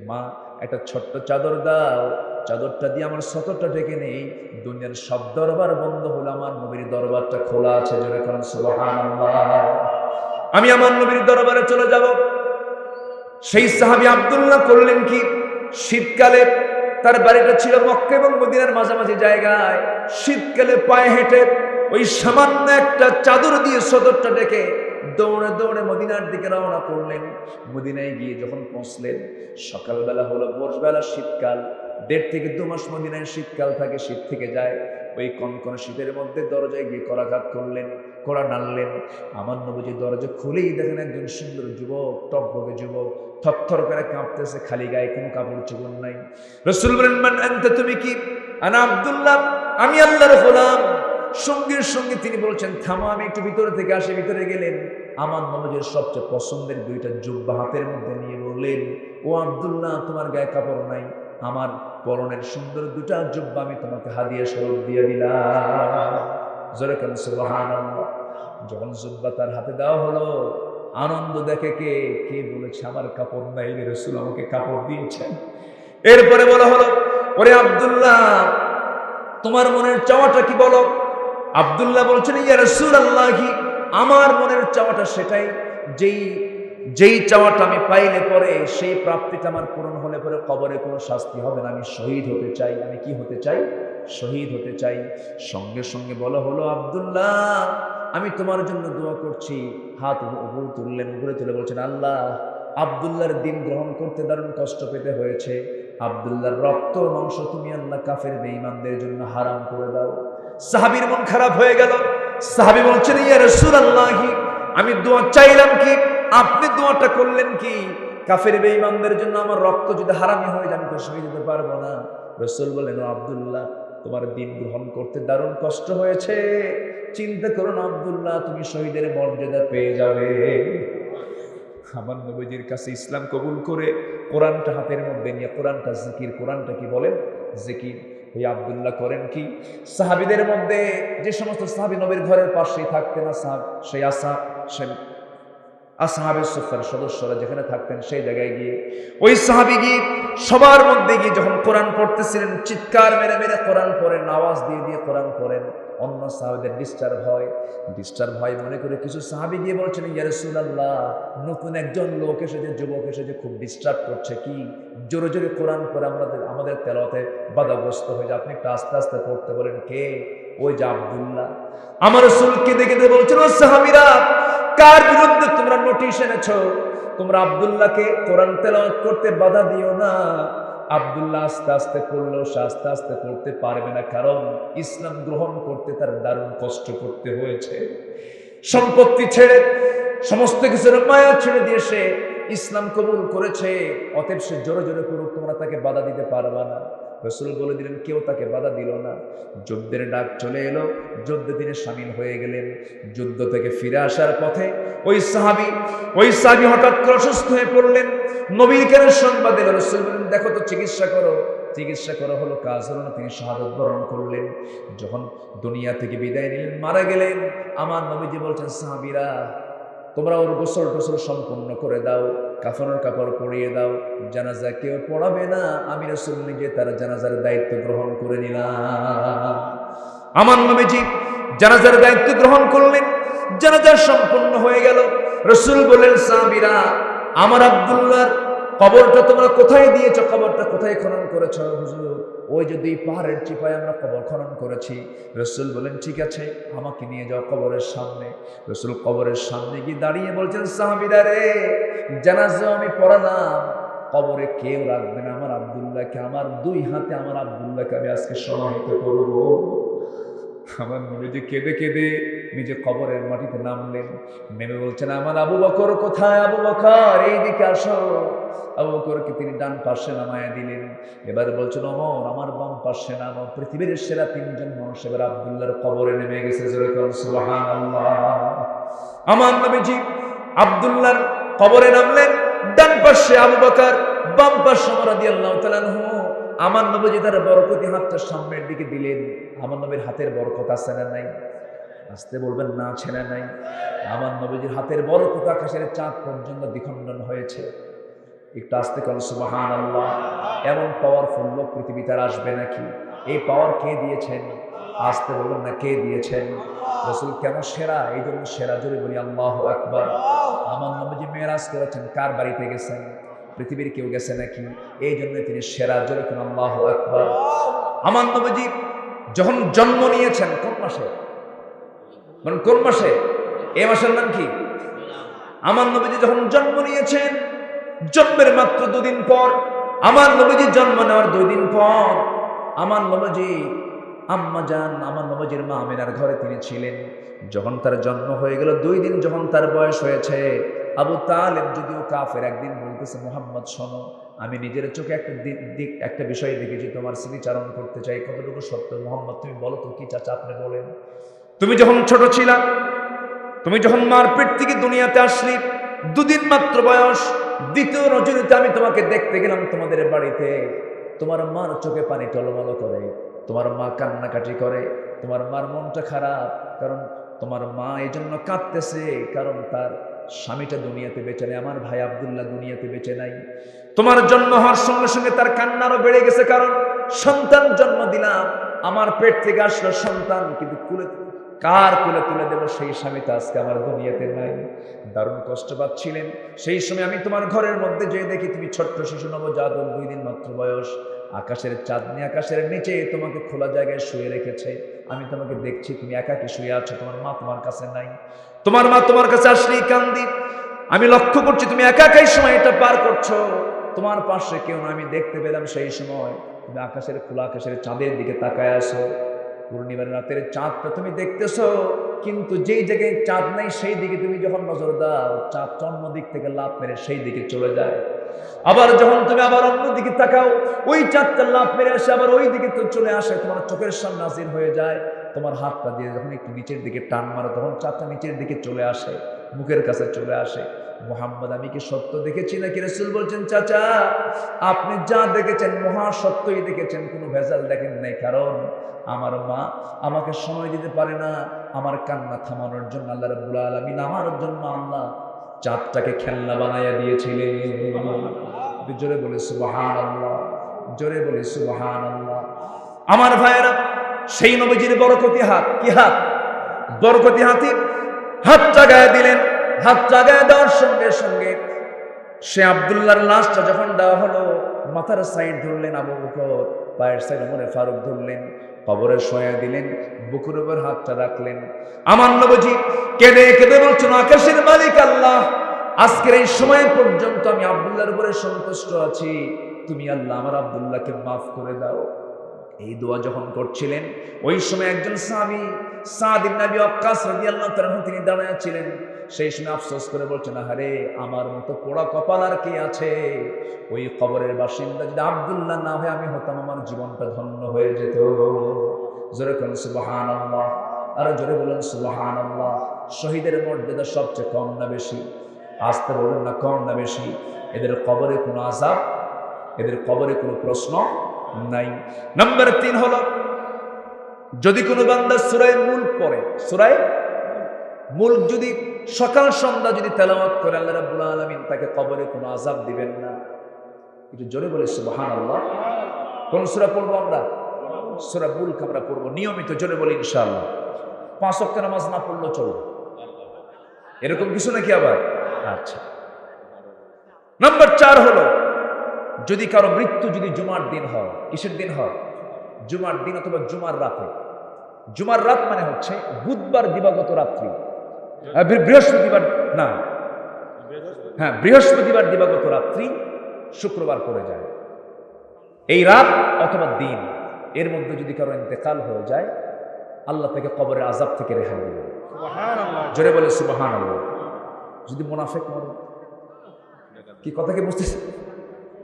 মা একটা ছোট্ট চাদর দাও, চাদরটা দিয়ে আমার সতরটা ঢেকে নেই, দুনিয়ার সব দরবার বন্ধ হলো, আমার নবীর দরবারটা খোলা আছে। যেরকম সুবহানাল্লাহ, আমি আমার নবীর দরবারে চলে যাব। সেই সাহাবী আব্দুল্লাহ করলেন কি, শীতকালে তার বাড়িটা ছিল মক্কা এবং মদিনার মাঝামাঝি জায়গায়, শীতকালে পায়ে হেঁটে ওই সামান্য একটা চাদর দিয়ে সদরটা ডেকে দৌড়ে দৌড়ে মদিনার দিকে রওনা করলেন। মদিনায় গিয়ে যখন পৌঁছলেন, সকালবেলা হলো, ভোরবেলা, শীতকাল, 1.5 থেকে 2 মাস মদিনায় শীতকাল থাকে, শীত থেকে যায়। ওই কনকনে শীতের মধ্যে দরজায় গিয়ে করাঘাত করলেন, কড়া নাড়লেন। আমার নবীজি দরজা খুলেই দেখেন একজন সুন্দর যুবক, টকবকে যুবক, থরথর করে কাঁপতেছে, খালি গায়ে, কোনো কাপড় চোপড় নাই। রাসূল বলেন, মান আনতা, তুমি কি? আনা আব্দুল্লাহ, আমি আল্লাহর গোলাম। সঙ্গে সঙ্গে তিনি বলছেন, থামো, আমি একটু ভিতরে থেকে আসি। ভিতরে গেলেন, আমার নবীর সবচেয়ে পছন্দের 2টা জুব্বা হাতের মধ্যে নিয়ে বললেন, ও আব্দুল্লাহ, তোমার গায়ে কাপড় নাই, আমার পরনের সুন্দর 2টা জুব্বা আমি তোমাকে হাদিয়া স্বরূপ দিয়ে দিলাম। যেরকম সুবহানাল্লাহ। যখন জুব্বা তার হাতে দেওয়া হলো, আনন্দ দেখে কে কে বলেছে, আমার কাপড় নাই, রাসূল আমাকে কাপড় দিয়েছেন। এরপরে বলা হলো, ওরে আব্দুল্লাহ, তোমার মনের চাওয়াটা কি বলো? আব্দুল্লাহ বলছেন, ইয়া রাসূলুল্লাহ, আমার মনের চাওয়াটা সেটাই, যেই চাওয়াটা আমি পাইলে পরে, সেই প্রাপ্তিটা আমার পূরণ হলে পরে কবরে কোনো শাস্তি হবে না, আমি শহীদ হতে চাই। আমি কি হতে চাই? শহীদ হতে চাই। সঙ্গে সঙ্গে বলা হলো, আব্দুল্লাহ, আমি তোমার জন্য দোয়া করছি। হাত উপরে তুললেন, উপরে তুলে বলছেন, আল্লাহ, আব্দুল্লাহর দিন গ্রহণ করতে দারুণ কষ্ট পেতে হয়েছে, আব্দুল্লাহর রক্ত মাংস তুমি আল্লাহ কাফের বেঈমানদের জন্য হারাম করে দাও। সাহাবীর মন খারাপ হয়ে গেল। সাহাবী বলছেন, ইয়া রাসূলুল্লাহ, আমি দোয়া চাইলাম কি, আপনি দোয়াটা করলেন কি? কাফের বেঈমানদের জন্য আমার রক্ত যদি হারামি হয়ে যায়, আমি তো শহীদ হতে পারবো না। রাসূল বললেন, ও আব্দুল্লাহ, তোমার দিন গ্রহণ করতে দারুণ কষ্ট হয়েছে, চিন্তা করো না আব্দুল্লাহ, তুমি শহীদের মর্যাদা পেয়ে যাবে। আমার নবীজির কাছে ইসলাম কবুল করে কোরআনটা হাতের মধ্যে নিয়ে, কোরআনটা জিকির, কোরআনটা কি বলেন? জিকির। ওই আব্দুল্লাহ করেন কি, সাহাবীদের মধ্যে যে সমস্ত সাহাবী নবীর ঘরের পাশেই থাকতেন, সেই আসহাবে সুফার সদস্যরা যেখানে থাকতেন, সেই জায়গায় গিয়ে ওই সাহাবী গিয়ে সবার মধ্যে গিয়ে যখন কোরআন পড়তেছিলেন, চিৎকার মেরে মেরে কোরআন পড়েন, আওয়াজ দিয়ে দিয়ে কোরআন পড়েন। অন্য সাহাবীদের ডিস্টার্ব হয় মনে করে কিছু সাহাবী গিয়ে বলছেন, ইয়া রাসূলুল্লাহ, নতুন একজন লোক এসেছে, যুবক এসেছে, খুব ডিস্টার্ব করছে, কি জোরে জোরে কোরআন পড়ে আমাদের তেলাওয়াতে বাধাগ্রস্ত হয়ে যায়, আপনি একটু আস্তে আস্তে পড়তে বলেন। কে? ওই যে আব্দুল্লাহ। আমার রাসূলকে দেখে বলছেন, ও সাহাবীরা, কার বিরুদ্ধে তোমরা নোটিশ এনেছো? তোমরা আব্দুল্লাহকে কোরআন তেলাওয়াত করতে বাধা দিও না। আব্দুল্লাহ আস্তে আস্তে পড়লেও সে আস্তে আস্তে পড়তে পারবে না, কারণ ইসলাম গ্রহণ করতে তার দারুণ কষ্ট করতে হয়েছে। সম্পত্তি ছেড়ে, সমস্ত কিছুর মায়া ছেড়ে দিয়ে সে ইসলাম কবুল করেছে। অতএব সে জোরে জোরে করুক, তোমরা তাকে বাধা দিতে পারবা না। রাসূল বলে দিলেন, কেউ তাকে বাধা দিল না। যুদ্ধের ডাক চলে এলো, যুদ্ধে তিনি শামিল হয়ে গেলেন। যুদ্ধ থেকে ফিরে আসার পথে ওই সাহাবী হঠাৎ করে অসুস্থ হয়ে পড়লেন। নবীর কাছে সংবাদ এলো, রাসূল বলেন, দেখো তো চিকিৎসা করো। চিকিৎসা করা হলো, কাজ হলো না, তিনি শাহাদাত বরণ করলেন। যখন দুনিয়া থেকে বিদায় নিলেন, মারা গেলেন, আমার নবীজি বলছেন, সাহাবীরা তোমরা ওর গোসল টোসল সম্পূর্ণ করে দাও, কাফনের কাপড় পরিয়ে দাও, জানাজা কেউ পড়াবে না, আমি রাসূল নিজে তার জানাজার দায়িত্ব গ্রহণ করে নিলাম। আমার নবীজি জানাজার দায়িত্ব গ্রহণ করলেন, জানাজা সম্পূর্ণ হয়ে গেল। রাসূল বললেন, সাহাবীরা আমার আব্দুল্লাহর কবরটা তোমরা কোথায় দিয়েছো, কবরটা কোথায় খনন করেছো? হুজুর ওই যে দুই পাহাড়ের চিপায় আমরা কবর খনন করেছি। রাসূল বলেন, ঠিক আছে, আমাকে নিয়ে যাও কবরের সামনে। রাসূল কবরের সামনে গিয়ে দাঁড়িয়ে বলছেন, সাহাবীরা রে, জানাজা আমি পড়ালাম, কবরে কেউ রাখবে না আমার আব্দুল্লাহকে, আমার দুই হাতে আমার আব্দুল্লাহকে আমি আজকে সমাহিত করব। আমার নবীজি কেঁদে কেঁদে নিজে কবরের মাটিতে নামলেন। নেমে বলছেন, আমার আবু বকর কোথায়? আবু বকর এইদিকে আসো। আবু বকরকে তিনি ডান পাশে নামায়া দিলেন। এবার বলছেন, ওমর আমার বাম পাশে নামো। পৃথিবীর সেরা তিনজন মানুষ এবার আব্দুল্লাহর কবরে নেমে গেছে। সুবহানাল্লাহ। আমার নবীজি আব্দুল্লাহর কবরে নামলেন, ডান পাশে আবু বকর, বাম পাশে ওমর রাদিয়াল্লাহু তাআলা আনহু। আমার নবীজি তার বরকতি হাতটা সামনের দিকে দিলেন। আমার নবীর হাতের বরকত আছে না নাই? আসতে বলবেন, না আছে না নাই? আমার নবীজির হাতের বরকত আকাশের চাঁদ পর্যন্ত দ্বিখণ্ডন হয়েছে। একটু আস্তে করেন সুবহানাল্লাহ। এমন পাওয়ারফুল লোক পৃথিবীতে আর আসবে নাকি? এই পাওয়ার কে দিয়েছেন? আসতে বলবেন না, কে দিয়েছেন? রাসূল কেন সেরা? এই জন্য সেরা, জোরে বলি আল্লাহু আকবার। আমার নবীজি মেরাজ করেছেন, কার বাড়িতে গেছেন? পৃথিবীর কেউ গেছে নাকি? এই জন্য তিনি সেরা, জোরে কোন আল্লাহু আকবার। আমার নবীজি যখন জন্ম নিয়েছেন কোন মাসে? কোন মাসে? এই মাসের নাম কি? আমার নবীজি যখন জন্ম নিয়েছেন, জন্মের মাত্র 2 দিন পর, আমার নবীজি জন্ম নেওয়ার 2 দিন পর, আমার নবীজি আম্মা জান, আমার নবীজির মা আমিনার ঘরে তিনি ছিলেন। যখন তার জন্ম হয়ে গেল, 2 দিন যখন তার বয়স হয়েছে, আবু তালেব যদিও কাফের, একদিন বলতেছে, মুহাম্মদ শোনো, আমি নিজের চোখে একটা বিষয় দেখেছি, তোমার স্মৃতিচারণ করতে চাই, কতটুকু সত্য মুহাম্মদ তুমি বলো তো। কি চাচা আপনি বলেন? তুমি যখন ছোট ছিলা, তুমি যখন মার পেট থেকে দুনিয়াতে আসলি, 2 দিন মাত্র বয়স, দ্বিতীয় রজনীতে আমি তোমাকে দেখতে গেলাম তোমাদের বাড়িতে। তোমার মার চোখে পানি টলমল করে, তোমার মা কান্নাকাটি করে, তোমার মার মনটা খারাপ, কারণ তোমার মা এই জন্য কাঁদতেছে, কারণ তার স্বামীটা দুনিয়াতে বেঁচে নেই, আমার ভাই আব্দুল্লাহ দুনিয়াতে বেঁচে নাই। তোমার জন্ম হওয়ার সঙ্গে সঙ্গে তার কান্নারও বেড়ে গেছে, কারণ সন্তান জন্ম দিলাম, আমার পেট থেকে আসলো সন্তান, কিন্তু কার কোলে তুলে দেবো সেই স্বামীটা আজকে আমার দুনিয়াতে নাই। দারুণ কষ্ট পাচ্ছিলেন। সেই সময় আমি তোমার ঘরের মধ্যে যেয়ে দেখি তুমি ছোট্ট শিশু নবজাতক, 2 দিন মাত্র বয়স, আকাশের চাঁদনি আকাশের নিচে তোমাকে খোলা জায়গায় শুয়ে রেখেছে। আমি তোমাকে দেখছি, তুমি একাকী শুয়ে আছো, তোমার মা তোমার কাছে নাই। তোমার মা তোমার কাছে আসলেই কান্দি। আমি লক্ষ্য করছি তুমি একাই সময় এটা পার করছো, তোমার পাশে কেউ না। আমি দেখতে পেলাম সেই সময় তুমি আকাশের খোলা আকাশের চাঁদের দিকে তাকায় আসো। পূর্ণিমার রাতের চাঁদটা তুমি দেখতেছো, কিন্তু যেই জায়গায় চাঁদ নাই সেই দিকে তুমি যখন নজর দাও, চাঁদ অন্য দিক থেকে লাফ মেরে সেই দিকে চলে যায়। আবার যখন তুমি আবার অন্য দিকে তাকাও, ওই চাঁদটা লাফ মেরে আসে আবার ওই দিকে তো চলে আসে, তোমার চোখের সামনে হাজির হয়ে যায়। তোমার হাতটা দিয়ে যখন একটু নিচের দিকে টান মারো, তখন চাঁদটা নিচের দিকে চলে আসে, মুখের কাছে চলে আসে। মুহাম্মদ, আমি কি সত্য দেখেছি নাকি? রাসূল বলছেন, চাচা আপনি যা দেখেছেন মহা সত্যই দেখেছেন, কোনো ভেজাল দেখেন নাই। কারণ আমার মা আমাকে সময় দিতে পারে না, আমার কান্না থামানোর জন্য আল্লাহ রাব্বুল আলামিন আমার জন্য আল্লাহ চাঁদটাকে খেলনা বানাইয়া দিয়েছিলেন। জোরে বলে সুবহানাল্লাহ, জোরে বলে সুবহানাল্লাহ। আমার ভাইয়েরা, সেই নবীজির বরকতি হাত, কি হাত? বরকতি হাত জাগায় দিলেন। হাত জাগায় দেওয়ার সঙ্গে সঙ্গে সে আব্দুল্লাহর লাশটা যখন দেওয়া হলো, মাথার সাইড ধরলেন আবু বকর, পায়ের সাইড ওমর ফারুক ধরলেন, কবরে শোয়া দিলেন, বুকের উপর হাতটা রাখলেন। আমার নবীজি কেঁদে কেঁদে বলছেন, আকাশের মালিক আল্লাহ, আজকের এই সময় পর্যন্ত আমি আব্দুল্লাহর উপরে সন্তুষ্ট আছি, তুমি আল্লাহ আমার আব্দুল্লাহকে মাফ করে দাও। এই দোয়া যখন করছিলেন ওই সময় একজন সাহাবী সাদ ইবনে আবি ওয়াক্কাস রাদিয়াল্লাহু তাআলা তিনি দাঁড়ায় ছিলেন। সেই সময় আফসোস করে বলছেন, আরে আমার মতো পোড়া কপাল আর কে আছে? ওই কবরের বাসিন্দা যদি আব্দুল্লাহ না হয় আমি হতাম, আমার জীবনটা ধন্য হয়ে যেত। জোরে বলেন সুবহানাল্লাহ, আর জোরে বলেন সুবহানাল্লাহ। শহীদের মর্যাদা সবচেয়ে কম না বেশি? আসতে বলবেন না কম না বেশি? এদের কবরে কোনো আযাব, এদের কবরে কোনো প্রশ্ন নাই। নাম্বার 3 হলো, যদি কোনো বান্দা সূরা মুলক পড়ে, সূরা মুলক যদি সকাল সন্ধ্যা যদি তেলাওয়াত করে, আল্লাহ রাব্বুল আলামিন তাকে কবরে কোনো আযাব দিবেন না। একটু জোরে বলে সুবহানাল্লাহ। কোন সূরা পড়বো আমরা? সূরা মুলক আমরা পড়বো নিয়মিত, জোরে বলি ইনশাআল্লাহ। 5 ওয়াক্ত নামাজ না পড়লেও চলবে, এরকম কিছু নাকি আবার? আচ্ছা। নাম্বার 4 হলো, যদি কারো মৃত্যু যদি জুমার দিন হয়, কিসের দিন হয়? জুমার দিন অথবা জুমার রাতে। জুমার রাত মানে হচ্ছে বুধবার দিবাগত রাত্রি, বৃহস্পতিবার না, হ্যাঁ বৃহস্পতিবার দিবাগত রাত্রি শুক্রবার পড়ে যায়। এই রাত অথবা দিন এর মধ্যে যদি কারো ইন্তেকাল হয়ে যায়, আল্লাহ তাকে কবরের আযাব থেকে রেহাই দিবেন। জোরে বলে সুবহানাল্লাহ। যদি মুনাফিক মরে, কি কথা কি বুঝতেছেন?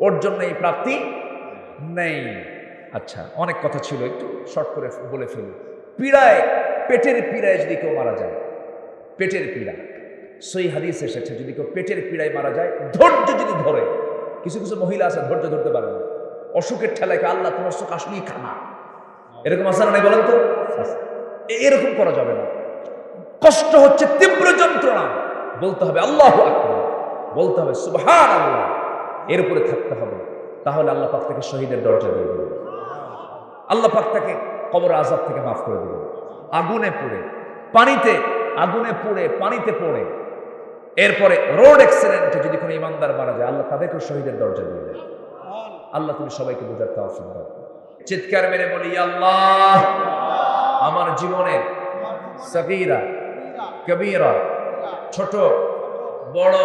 ওর জন্য এই প্রাপ্তি নেই। আচ্ছা, অনেক কথা ছিল, একটু শর্ট করে বলে ফেলি। পীড়ায়, পেটের পীড়ায় যদি কেউ মারা যায়, পেটের পীড়া, সহিহ হাদিস এসেছে যদি কেউ পেটের পীড়ায় মারা যায়, ধৈর্য যদি ধরে, কিছু কিছু মহিলা আছে ধৈর্য ধরতে পারে না, অসুখের ঠেলায় আল্লাহ তোমার সুখ আসলেই খানা, এরকম আসার নাই বলেন তো? এরকম করা যাবে না। কষ্ট হচ্ছে, তীব্র যন্ত্রণা, বলতে হবে আল্লাহু আকবার, বলতে হবে সুবহানাল্লাহ, এর উপরে থাকতে হবে। তাহলে আল্লাহ পাক তাকে শহীদের দরজা দিয়ে দেবে, আল্লাহ পাক তাকে কবর আযাব থেকে মাফ করে দেবে। আগুনে পুড়ে, পানিতে, আগুনে পুড়ে পানিতে পড়ে, এরপরে রোড অ্যাক্সিডেন্টে যদি কোনো ইমানদার মারা যায়, আল্লাহ তাদেরকে শহীদের দরজা দিয়ে দেবে। আল্লাহ তুমি সবাইকে বোঝার তৌফিক দাও। চিৎকার মেরে বলি, আল্লাহ আমার জীবনের সগীরা কবীরা, ছোট বড়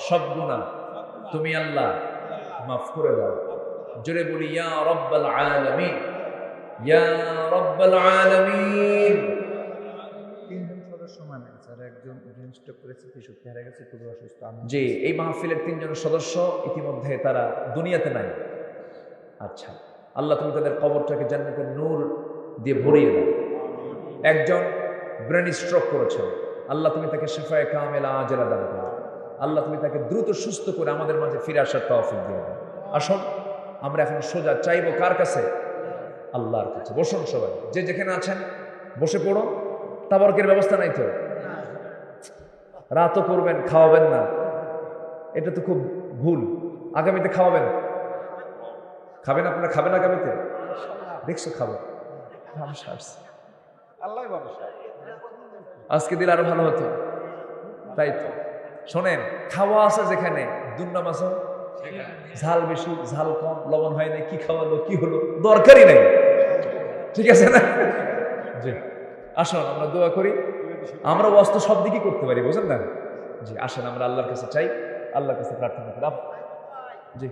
সব গুনাহ তুমি আল্লাহ মাফ করে দাও। জোরে বলি, ইয়া রাব্বাল আলামিন, ইয়া রাব্বাল আলামিন। জি, এই মাহফিলের 3 জন সদস্য ইতিমধ্যে তারা দুনিয়াতে নাই। আচ্ছা, আল্লাহ তুমি তাদের কবরটাকে জান্নাতের নূর দিয়ে ভরিয়ে দাও। একজন ব্রেন স্ট্রোক করেছেন, আল্লাহ তুমি তাকে শিফায়ে কামেলা আজেলা দান করো। আল্লাহ তুমি তাকে দ্রুত সুস্থ করে আমাদের মাঝে ফিরে আসার তৌফিক দিও। আসুন আমরা এখন সোজা চাইবো কার কাছে? আল্লাহর কাছে। বসুন সবাই, যে যেখানে আছেন বসে পড়ো। তাবারকের ব্যবস্থা নাই তো? রাতও করবেন, খাওয়াবেন না, এটা তো খুব ভুল। আগামীতে খাওয়াবেন, খাবেন আপনারা? খাবেন আগামীতে? দেখছো খাবেন, আজকে দিলে আরো ভালো হতো। তাই তো শোনেন, খাওয়া আছে যেখানে, দুর্নাম আছে, ঝাল বেশি ঝাল কম, লবণ হয় নাই, কি খাওয়ালো কি হলো দরকারই নাই, ঠিক আছে না? জি, আসুন আমরা দোয়া করি। আমরা ওয়াস্ত সব দিকই করতে পারি, বুঝেন না? জি, আসেন আমরা আল্লাহর কাছে চাই, আল্লাহর কাছে প্রার্থনা করি। জি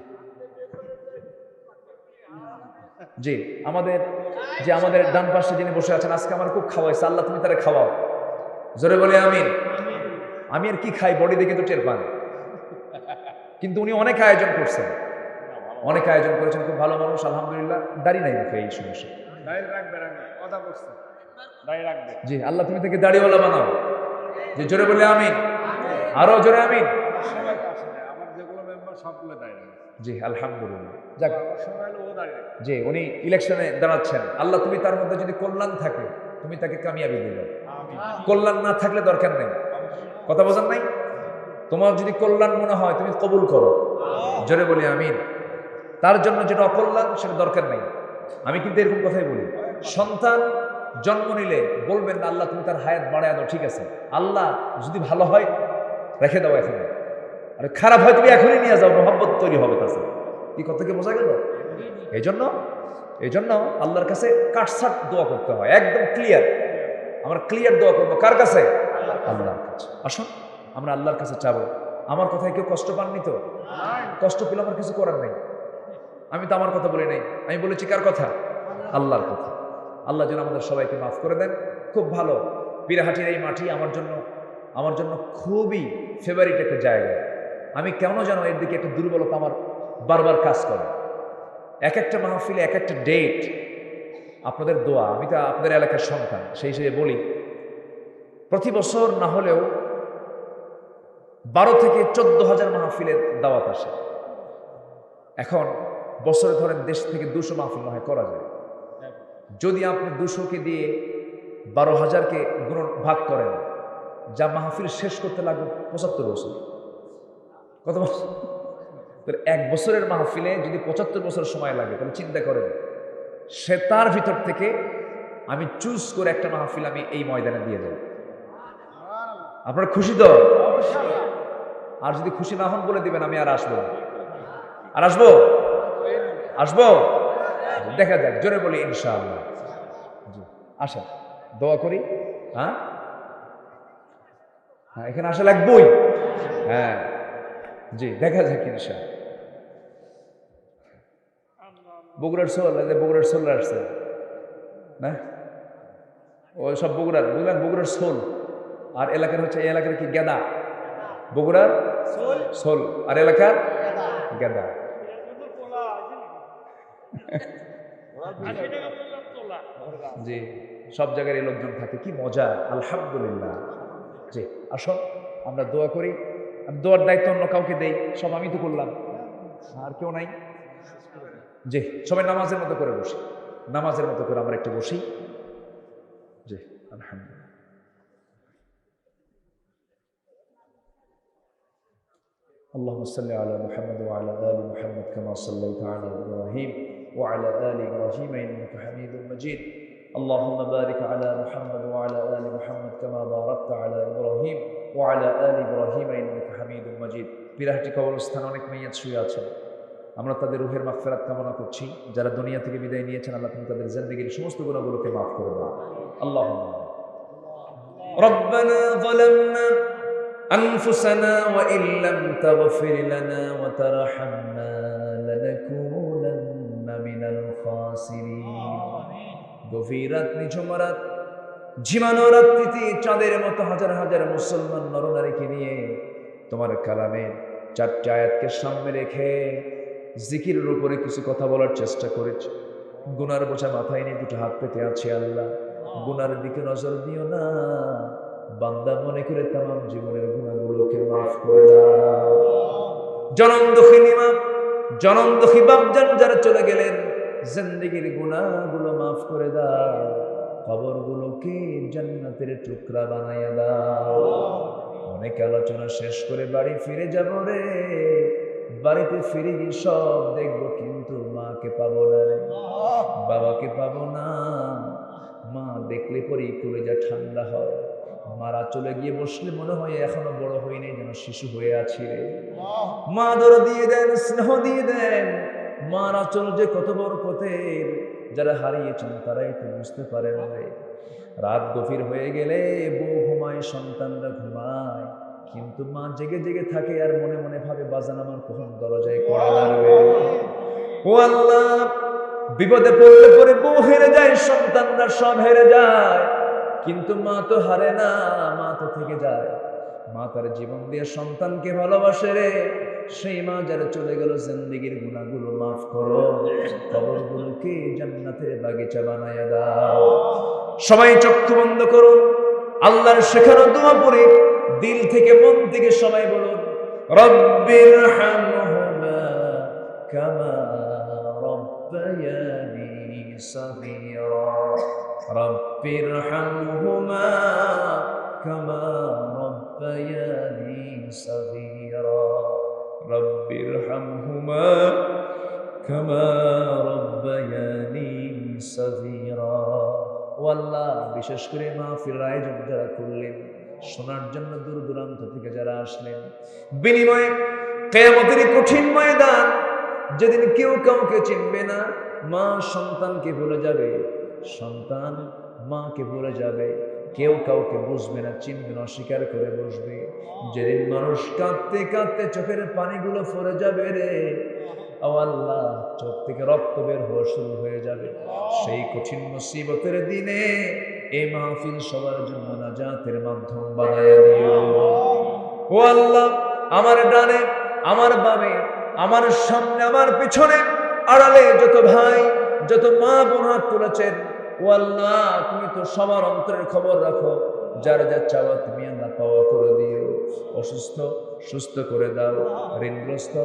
জি, আমাদের ডান পাশে যিনি বসে আছেন, আজকে আমার খুব খাওয়াইছে, আল্লাহ তুমি তারা খাওয়াও। জোরে বলে আমিন। আমি আর কি খাই, বডি দেখে তো টের পান, কিন্তু উনি অনেক আয়োজন করছেন, অনেক আয়োজন করেছেন, খুব ভালো মানুষ আলহামদুলিল্লাহ। দাড়ি নাই মুখে, এই সমস্যা। জি, আল্লাহ তুমি তাকে দাড়িওয়ালা বানাও। যে জোরে বলে আমিন, আরো জোরে আমিন। জি আলহামদুলিল্লাহ। যাক, জি উনি ইলেকশনে দাঁড়াচ্ছেন, আল্লাহ তুমি তার মধ্যে যদি কল্যাণ থাকে তুমি তাকে কামিয়াবি দিও, কল্যাণ না থাকলে দরকার নেই। কথা বোঝেন নাই? তোমার যদি কল্যাণ মনে হয় তুমি কবুল করো, জোরে বলি আমিন। তার জন্য যেটা অকল্যাণ সেটা দরকার নেই। আমি কিন্তু এরকম কথাই বলি, সন্তান জন্ম নিলে বলবেন না আল্লাহ তুমি তার হায়াত বাড়ায় দাও, ঠিক আছে, আল্লাহ যদি ভালো হয় রেখে দাও এখন, আর খারাপ হয় তুমি এখনই নিয়ে যাও, মোহাম্মত তৈরি হবে। তাছে কি কথা কি বোঝা গেল? এই জন্য আল্লাহর কাছে কাটছাট দোয়া করতে হয়, একদম ক্লিয়ার। আমরা ক্লিয়ার দোয়া করবো কার কাছে? আল্লাহর কাছে। আসুন আমরা আল্লাহর কাছে চাবো। আমার কথায় কেউ কষ্ট পাননি তো? কষ্ট পেলে আমার কিছু করার নেই, আমি তো আমার কথা বলি নাই, আমি বলেছি কার কথা? আল্লাহর কথা। আল্লাহ যেন আমাদের সবাইকে মাফ করে দেন। খুব ভালো, পীরহাটির এই মাটি আমার জন্য খুবই ফেভারিট একটা জায়গা। আমি কেন যেন এর দিকে একটা দুর্বলতা আমার বারবার কাজ করে। এক একটা মাহফিলে এক একটা ডেট, আপনাদের দোয়া, আমি তো আপনাদের এলাকার সন্তান, সেই হিসেবে বলি প্রতি বছর না হলেও 12 থেকে 14,000 মাহফিলের দাওয়াত আসে। এখন বছরে ধরেন দেশ থেকে 200 মাহফিল না হয় করা যায়। যদি আপনি 200কে দিয়ে 12,000কে ভাগ করেন, যা মাহফিল শেষ করতে লাগবে 75 বছর। কত বছর? তাহলে এক বছরের মাহফিলে যদি 75 বছর সময় লাগে, তাহলে চিন্তা করেন সে তার ভিতর থেকে আমি চুজ করে একটা মাহফিল আমি এই ময়দানে দিয়ে দেব। আপনারা খুশি তো? আর যদি খুশি না হন বলে দিবেন, আমি আর আসবো আসবো দেখা যাক, জোরে বলি ইনশাআল্লাহ। আসা দোয়া করি। হ্যাঁ, এখানে আসা লাগবই। হ্যাঁ জি, দেখা যাক ইনশাআল্লাহ। বগুড়ার সোল আসছে না, ওই সব বগুড়ার, বুঝলেন, বগুড়ার সোল। আর এলাকার হচ্ছে, এই এলাকার কি গেদা, বগুড়ার সোল আর এলাকার গেদা। জি, সব জায়গায় এই লোকজন থাকে, কি মজা, আলহামদুলিল্লাহ। জি, আসো আমরা দোয়া করি। আমি দোয়ার দায়িত্ব অন্য কাউকে দেই, সব আমি তো করলাম, আর কেউ নাই। জি, সবাই নামাজের মতো করে বসি, নামাজের মতো করে আমরা একটু বসি। জি, আলহামদুলিল্লাহ। اللهم صل على محمد وعلى آل محمد كما صليت على إبراهيم وعلى آل إبراهيم إنك حميد مجيد. اللهم بارك على محمد وعلى آل محمد كما باركت على إبراهيم وعلى آل إبراهيم إنك حميد مجيد. পীরহাটি কবরস্থানে অনেক মাইয়াত শুয়ে আছেন, আমরা তাদের রুহের মাগফিরাত কামনা করছি। যারা দুনিয়া থেকে বিদায় নিয়েছেন, আল্লাহ তুমি তাদের জিন্দেগীর সমস্ত গুনাহগুলোকে মাফ করে দাও। আল্লাহুম্মা রব্বানা যালামনা أنفسنا وإن لم تغفر لنا وترحمنا لنكونن من الخاسرين. গভীর রাত, নিঝুম রাত, ঝিমানো রাত্রিতে চাঁদের মতো হাজার হাজার মুসলমান নরনারীকে নিয়ে তোমার কালামে 4টি আয়াতকে সামনে রেখে জিকিরের উপরে কিছু কথা বলার চেষ্টা করেছি। গুনার বোঝা মাথায় নিয়ে দুটো হাত পেতে আছে। আল্লাহ, গুনার দিকে নজর দিও না, বান্দা মনে করে তামাম জীবনের গুনাহগুলোকে মাফ করে দাও। জনম দুঃখী বাপজান যারা চলে গেলেন, জিন্দেগীর গুনাহগুলো মাফ করে দাও, কবরগুলোকে জান্নাতের টুকরা বানাইয়া দাও। অনেক আলোচনা শেষ করে বাড়ি ফিরে যাব রে, বাড়িতে ফিরে গিয়ে সব দেখবো, কিন্তু মাকে পাবো না রে, বাবাকে পাবো না। মা দেখলে পরে কলিজা ঠান্ডা হয়, মারা চলে গিয়ে বসলে মনে হয় এখনো বড় হয়নি, যেন শিশু হয়ে আছি রে। মা দর দিয়ে দেন, স্নেহ দিয়ে দেন। মার আঁচল যে কত বড় পথের, যারা হারিয়েছেন তারাই তো বুঝতে পারেন রে। রাত গভীর হয়ে গেলে বউ ঘুমায়, সন্তানরা ঘুমায়, কিন্তু মা জেগে জেগে থাকে আর মনে মনে ভাবে, বাজান আমার কখন দরজায় কড়া লাগবে। ও আল্লাহ, বিপদে পড়লে পরে বউ হেরে যায়, সন্তানরা সব হেরে যায়, কিন্তু মা তো হারে না, মা তো থেকে যায়। মা তার জীবন দিয়ে সন্তানকে ভালোবাসে রে। সেই মা যারা চলে গেল, জিন্দেগীর গুনাহগুলো মাফ করো, কবরগুলোকে জান্নাতের বাগিচা বানায়া দাও। সবাই চক্ষু বন্ধ করুন, আল্লাহর শেখানো দোয়া পড়ে দিল থেকে মন থেকে সবাই বলুন, রব্বিরহামহুমা কামা রব্বায়ানি সাগীরা, রব্বিরহামহুমা কামা রব্বায়ানি সাগীরা, রব্বিরহামহুমা কামা রব্বায়ানি সাগীরা। ও আল্লাহ, বিশেষ করে মাহফিল আয়োজন যারা করলেন, শোনার জন্য দূর দূরান্ত থেকে যারা আসলেন, বিনিময়ে কিয়ামতের কঠিন ময়দান, যেদিন কেউ কাউকে চিনবে না, মা সন্তানকে ভুলে যাবে, সন্তান মাকে ভুলে যাবে, কেউ কাউকে বুঝবে না, চিনবে না, অস্বীকার করে বসবে। যেদিন মানুষ কাঁদতে কাঁদতে চোখের পানিগুলো ফরে যাবে রে, ও আল্লাহ চোখ থেকে রক্ত বের হওয়া শুরু হয়ে যাবে। সেই কঠিন মুসিবতের দিনে এই মাহফিল সবার জন্য নাজাতের মাধ্যম বানায়া দিও। ও আল্লাহ, আমার ডানে, আমার বামে, আমার সামনে, আমার পিছনে, আড়ালে যত ভাই, যত মা বোন হাত তুলেছেন, ও আল্লাহ তুমি তো সবার অন্তরের খবর রাখো। যার যা চাওয়া তুমি আল্লাহ পাওয়া করে দিও। অসুস্থ সুস্থ করে দাও, ঋণগ্রস্ত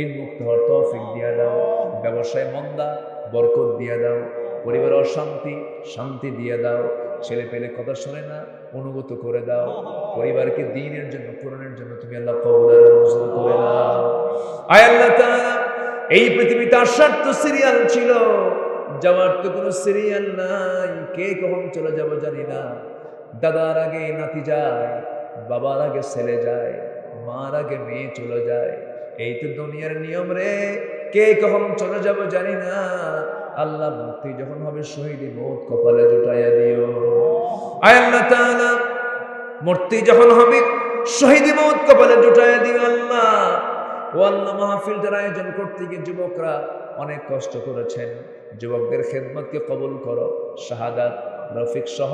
ঋণ মুক্ত হওয়ার তৌফিক দিয়ে দাও, ব্যবসায় মন্দা বরকত দিয়ে দাও, পরিবার অশান্তি শান্তি দিয়ে দাও, ছেলে পেলে কথা শোনে না অনুগত করে দাও, পরিবারকে দ্বীনের জন্য কোরআনের জন্য তুমি আল্লাহ কবুল আর মঞ্জুর করে দাও। আয় আল্লাহ তাআলা, এই পৃথিবীতে আসার তো সিরিয়াল ছিল, যাওয়ার তো কোনো সিরিয়াল নাই। কে কখন চলে যাব জানি না। দাদার আগে নাতি যায়, বাবার আগে ছেলে যায়, মার আগে মেয়ে চলে যায়। এই তো দুনিয়ার নিয়ম রে। কে কখন চলে যাব জানি না। আল্লাহ মুক্তি যখন হবে শহীদ মৌত কপালে জুটাইয়া দিও। আয় আল্লাহ তাআলা, মূর্তি যখন হবে শহীদ মৌত কপালে জুটাইয়া দিও। আল্লাহ ও আল্লাহ, মাহফিলটার আয়োজন করতে গিয়ে যুবকরা অনেক কষ্ট করেছেন। যুবকদের খেদমতকে কবুল করো। শাহাদাত রফিক সহ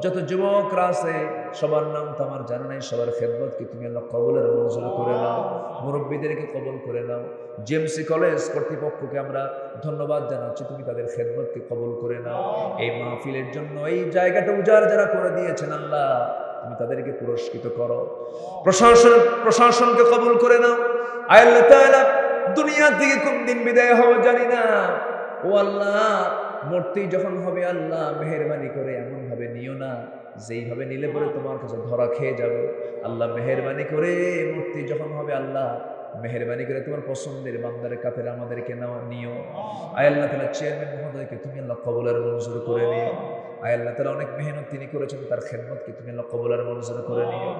যত যুবকরা আছে সবার নাম তো আমার জানা নাই, সবার খেদমতকে তুমি আল্লাহ কবুলের মঞ্জুর করে নাও। মুরব্বীদেরকে কবুল করে নাও। জিএমসি কলেজ কর্তৃপক্ষকে আমরা ধন্যবাদ জানাচ্ছি, তুমি তাদের খেদমতকে কবুল করে নাও। এই মাহফিলের জন্য এই জায়গাটা উজাড় যারা করে দিয়েছেন আল্লাহ তুমি তাদেরকে পুরস্কৃত করো। প্রশাসনকে কবুল করে নাও। আয় আল্লাহ তাআলা, দুনিয়া থেকে কোন দিন বিদায় হব জানি না। ও আল্লাহ, মূর্তি যখন হবে আল্লাহ মেহেরবানি করে এমন ভাবে নিও না যেইভাবে নিলে পরে তোমার কাছে ধরা খেয়ে যাবে। আল্লাহ মেহেরবানি করে মূর্তি যখন হবে আল্লাহ মেহেরবানি করে তোমার পছন্দের বান্দারের কাতারে আমাদেরকে নিও। আয় আল্লাহ তাআলা, চেয়ারম্যান মহোদয়কে তুমি আল্লাহ কবুল আর মঞ্জুর করে নিও। আয় আল্লাহ তাআলা, অনেক মেহনত তিনি করেছেন, তার খেদমতকে তুমি আল্লাহ কবুল আর মঞ্জুর করে নিও।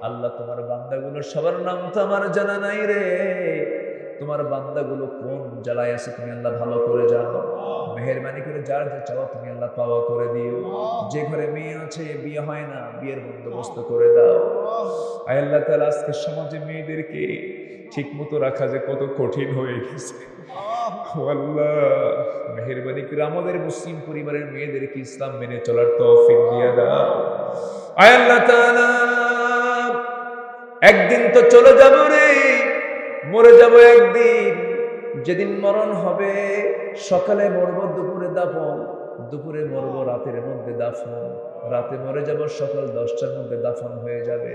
আল্লাহ তোমার বান্দাগুলো সবার নাম তো আমার জানা নাই রে। তোমার বান্দাগুলো কোন জ্বালায় আছে তুমি আল্লাহ ভালো করে জানো। মেহেরবানি করে যার যা চাওয়া তুমি আল্লাহ পাওয়া করে দিও। যে ঘরে মেয়ে আছে বিয়ে হয় না, বিয়ের বন্দোবস্ত করে দাও। আয় আল্লাহ তাআলা, আজকে সমাজে মেয়েদেরকে ঠিক মতো রাখা যে কত কঠিন হয়ে গেছে। ও আল্লাহ, মেহেরবানি করে আমাদের মুসলিম পরিবারের মেয়েদেরকে ইসলাম মেনে চলার তৌফিক দিয়ে দাও। আয় আল্লাহ তাআলা, একদিন তো চলে যাব রে, মরে যাব একদিন। যেদিন মরণ হবে সকালে মরব, দুপুরে দাফন, দুপুরে মরব রাতের মধ্যে দাফন, রাতে মরে যাব সকাল 10টার মধ্যে দাফন হয়ে যাবে।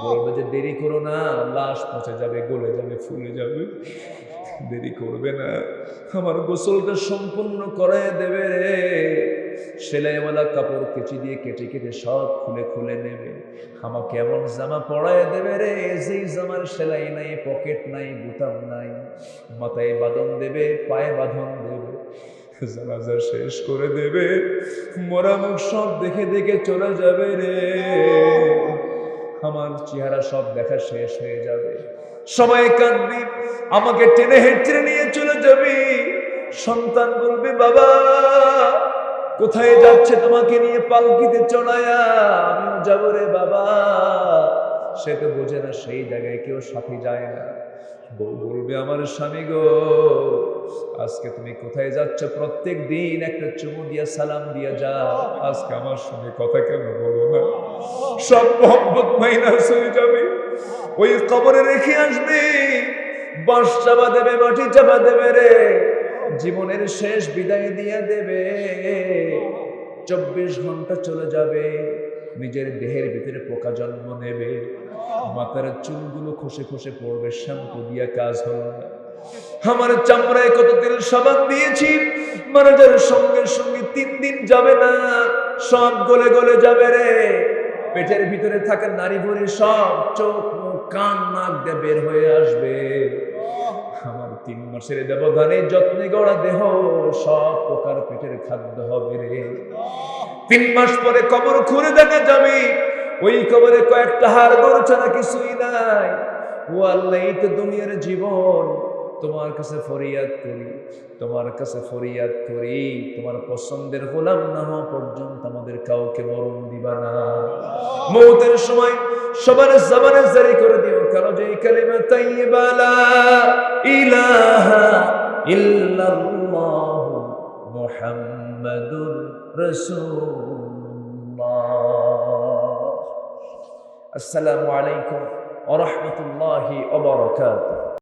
বলবো যে দেরি করো না, লাশ পচে যাবে, গলে যাবে, ফুলে যাবে। দেরি করবে না, আমার গোসলটা সম্পূর্ণ করায় দেবে রে। সেলাইওয়ালা কাপড় কেচি দিয়ে কেটে কেটে সব খুলে খুলে নেবে। আমাকে এমন জামা পরায় দেবে রে, যেই জামার সেলাই নাই, পকেট নাই, বুতাম নাই। মাথায় বাঁধন দেবে, পায়ে বাঁধন দেবে। জানাজা শেষ করে দেবে, মরা মুখ সব দেখে দেখে চলে যাবে রে। আমার চেহারা সব দেখা শেষ হয়ে যাবে। সবাই কাঁদবি, আমাকে টেনে হেঁচড়ে নিয়ে চলে যাবি। সন্তান বলবে বাবা কোথায় যাচ্ছে তোমাকে নিয়ে পালকিতে চড়ায়া, আমিও যাবো রে বাবা। সে তো বোঝে না সেই জায়গায় কেউ সাথী যায় না। বউ বলবে আমার স্বামী গো আজকে তুমি কোথায় যাচ্ছ, প্রত্যেক দিন একটা চুমু দিয়া সালাম দিয়া যাও, আজকে আমার সঙ্গে কথা কেন বলো না। সব মোহব্বত মাইনাস হয়ে যাবে। ওই কবরে রেখে আসবে, বাঁশ চাপা দেবে, মাটি চাপা দেবে রে। জীবনের শেষ বিদায় দিয়ে দেবে। 24 ঘন্টা চলে যাবে, নিজের দেহের ভিতরে পোকা জন্ম নেবে, মাথার চুলগুলো খসে খসে পড়বে, শ্যাম্পু দিয়া কাজ হলো না। আমার চামড়ায় কত তেল সাবান দিয়েছি, মারা যাওয়ার সঙ্গে সঙ্গে 3 দিন যাবে না, সব গলে গলে যাবে রে। পেটের ভিতরে থাকা নারী ভুঁড়ি সব চোখ মুখ কান নাক দিয়ে বের হয়ে আসবে। আমার 3 মাসের ব্যবধানে যত্নে গড়া দেহ সব প্রকার পেটের খাদ্য হবে রে। 3 মাস পরে কবর খুঁড়ে দেখা যাবে, ওই কবরে কয়েকটা হাড় গোড় ছাড়া কিছুই নাই। ও আল্লাহ, এই তো দুনিয়ার জীবন। তোমার কাছে ফরিয়াদ করি, তোমার কাছে ফরিয়াদ করি, তোমার পছন্দের গোলাম না হওয়া পর্যন্ত আমাদের কাউকে মরণ দিবা না। মৌতের সময় সবার জবানে জারি করে দিও কারো যে কালিমা তাইয়্যিবা লা ইলাহা ইল্লাল্লাহু মুহাম্মাদুর রাসূলুল্লাহ। আসসালামু আলাইকুম ওয়া রাহমাতুল্লাহি ওয়া বারাকাতুহু।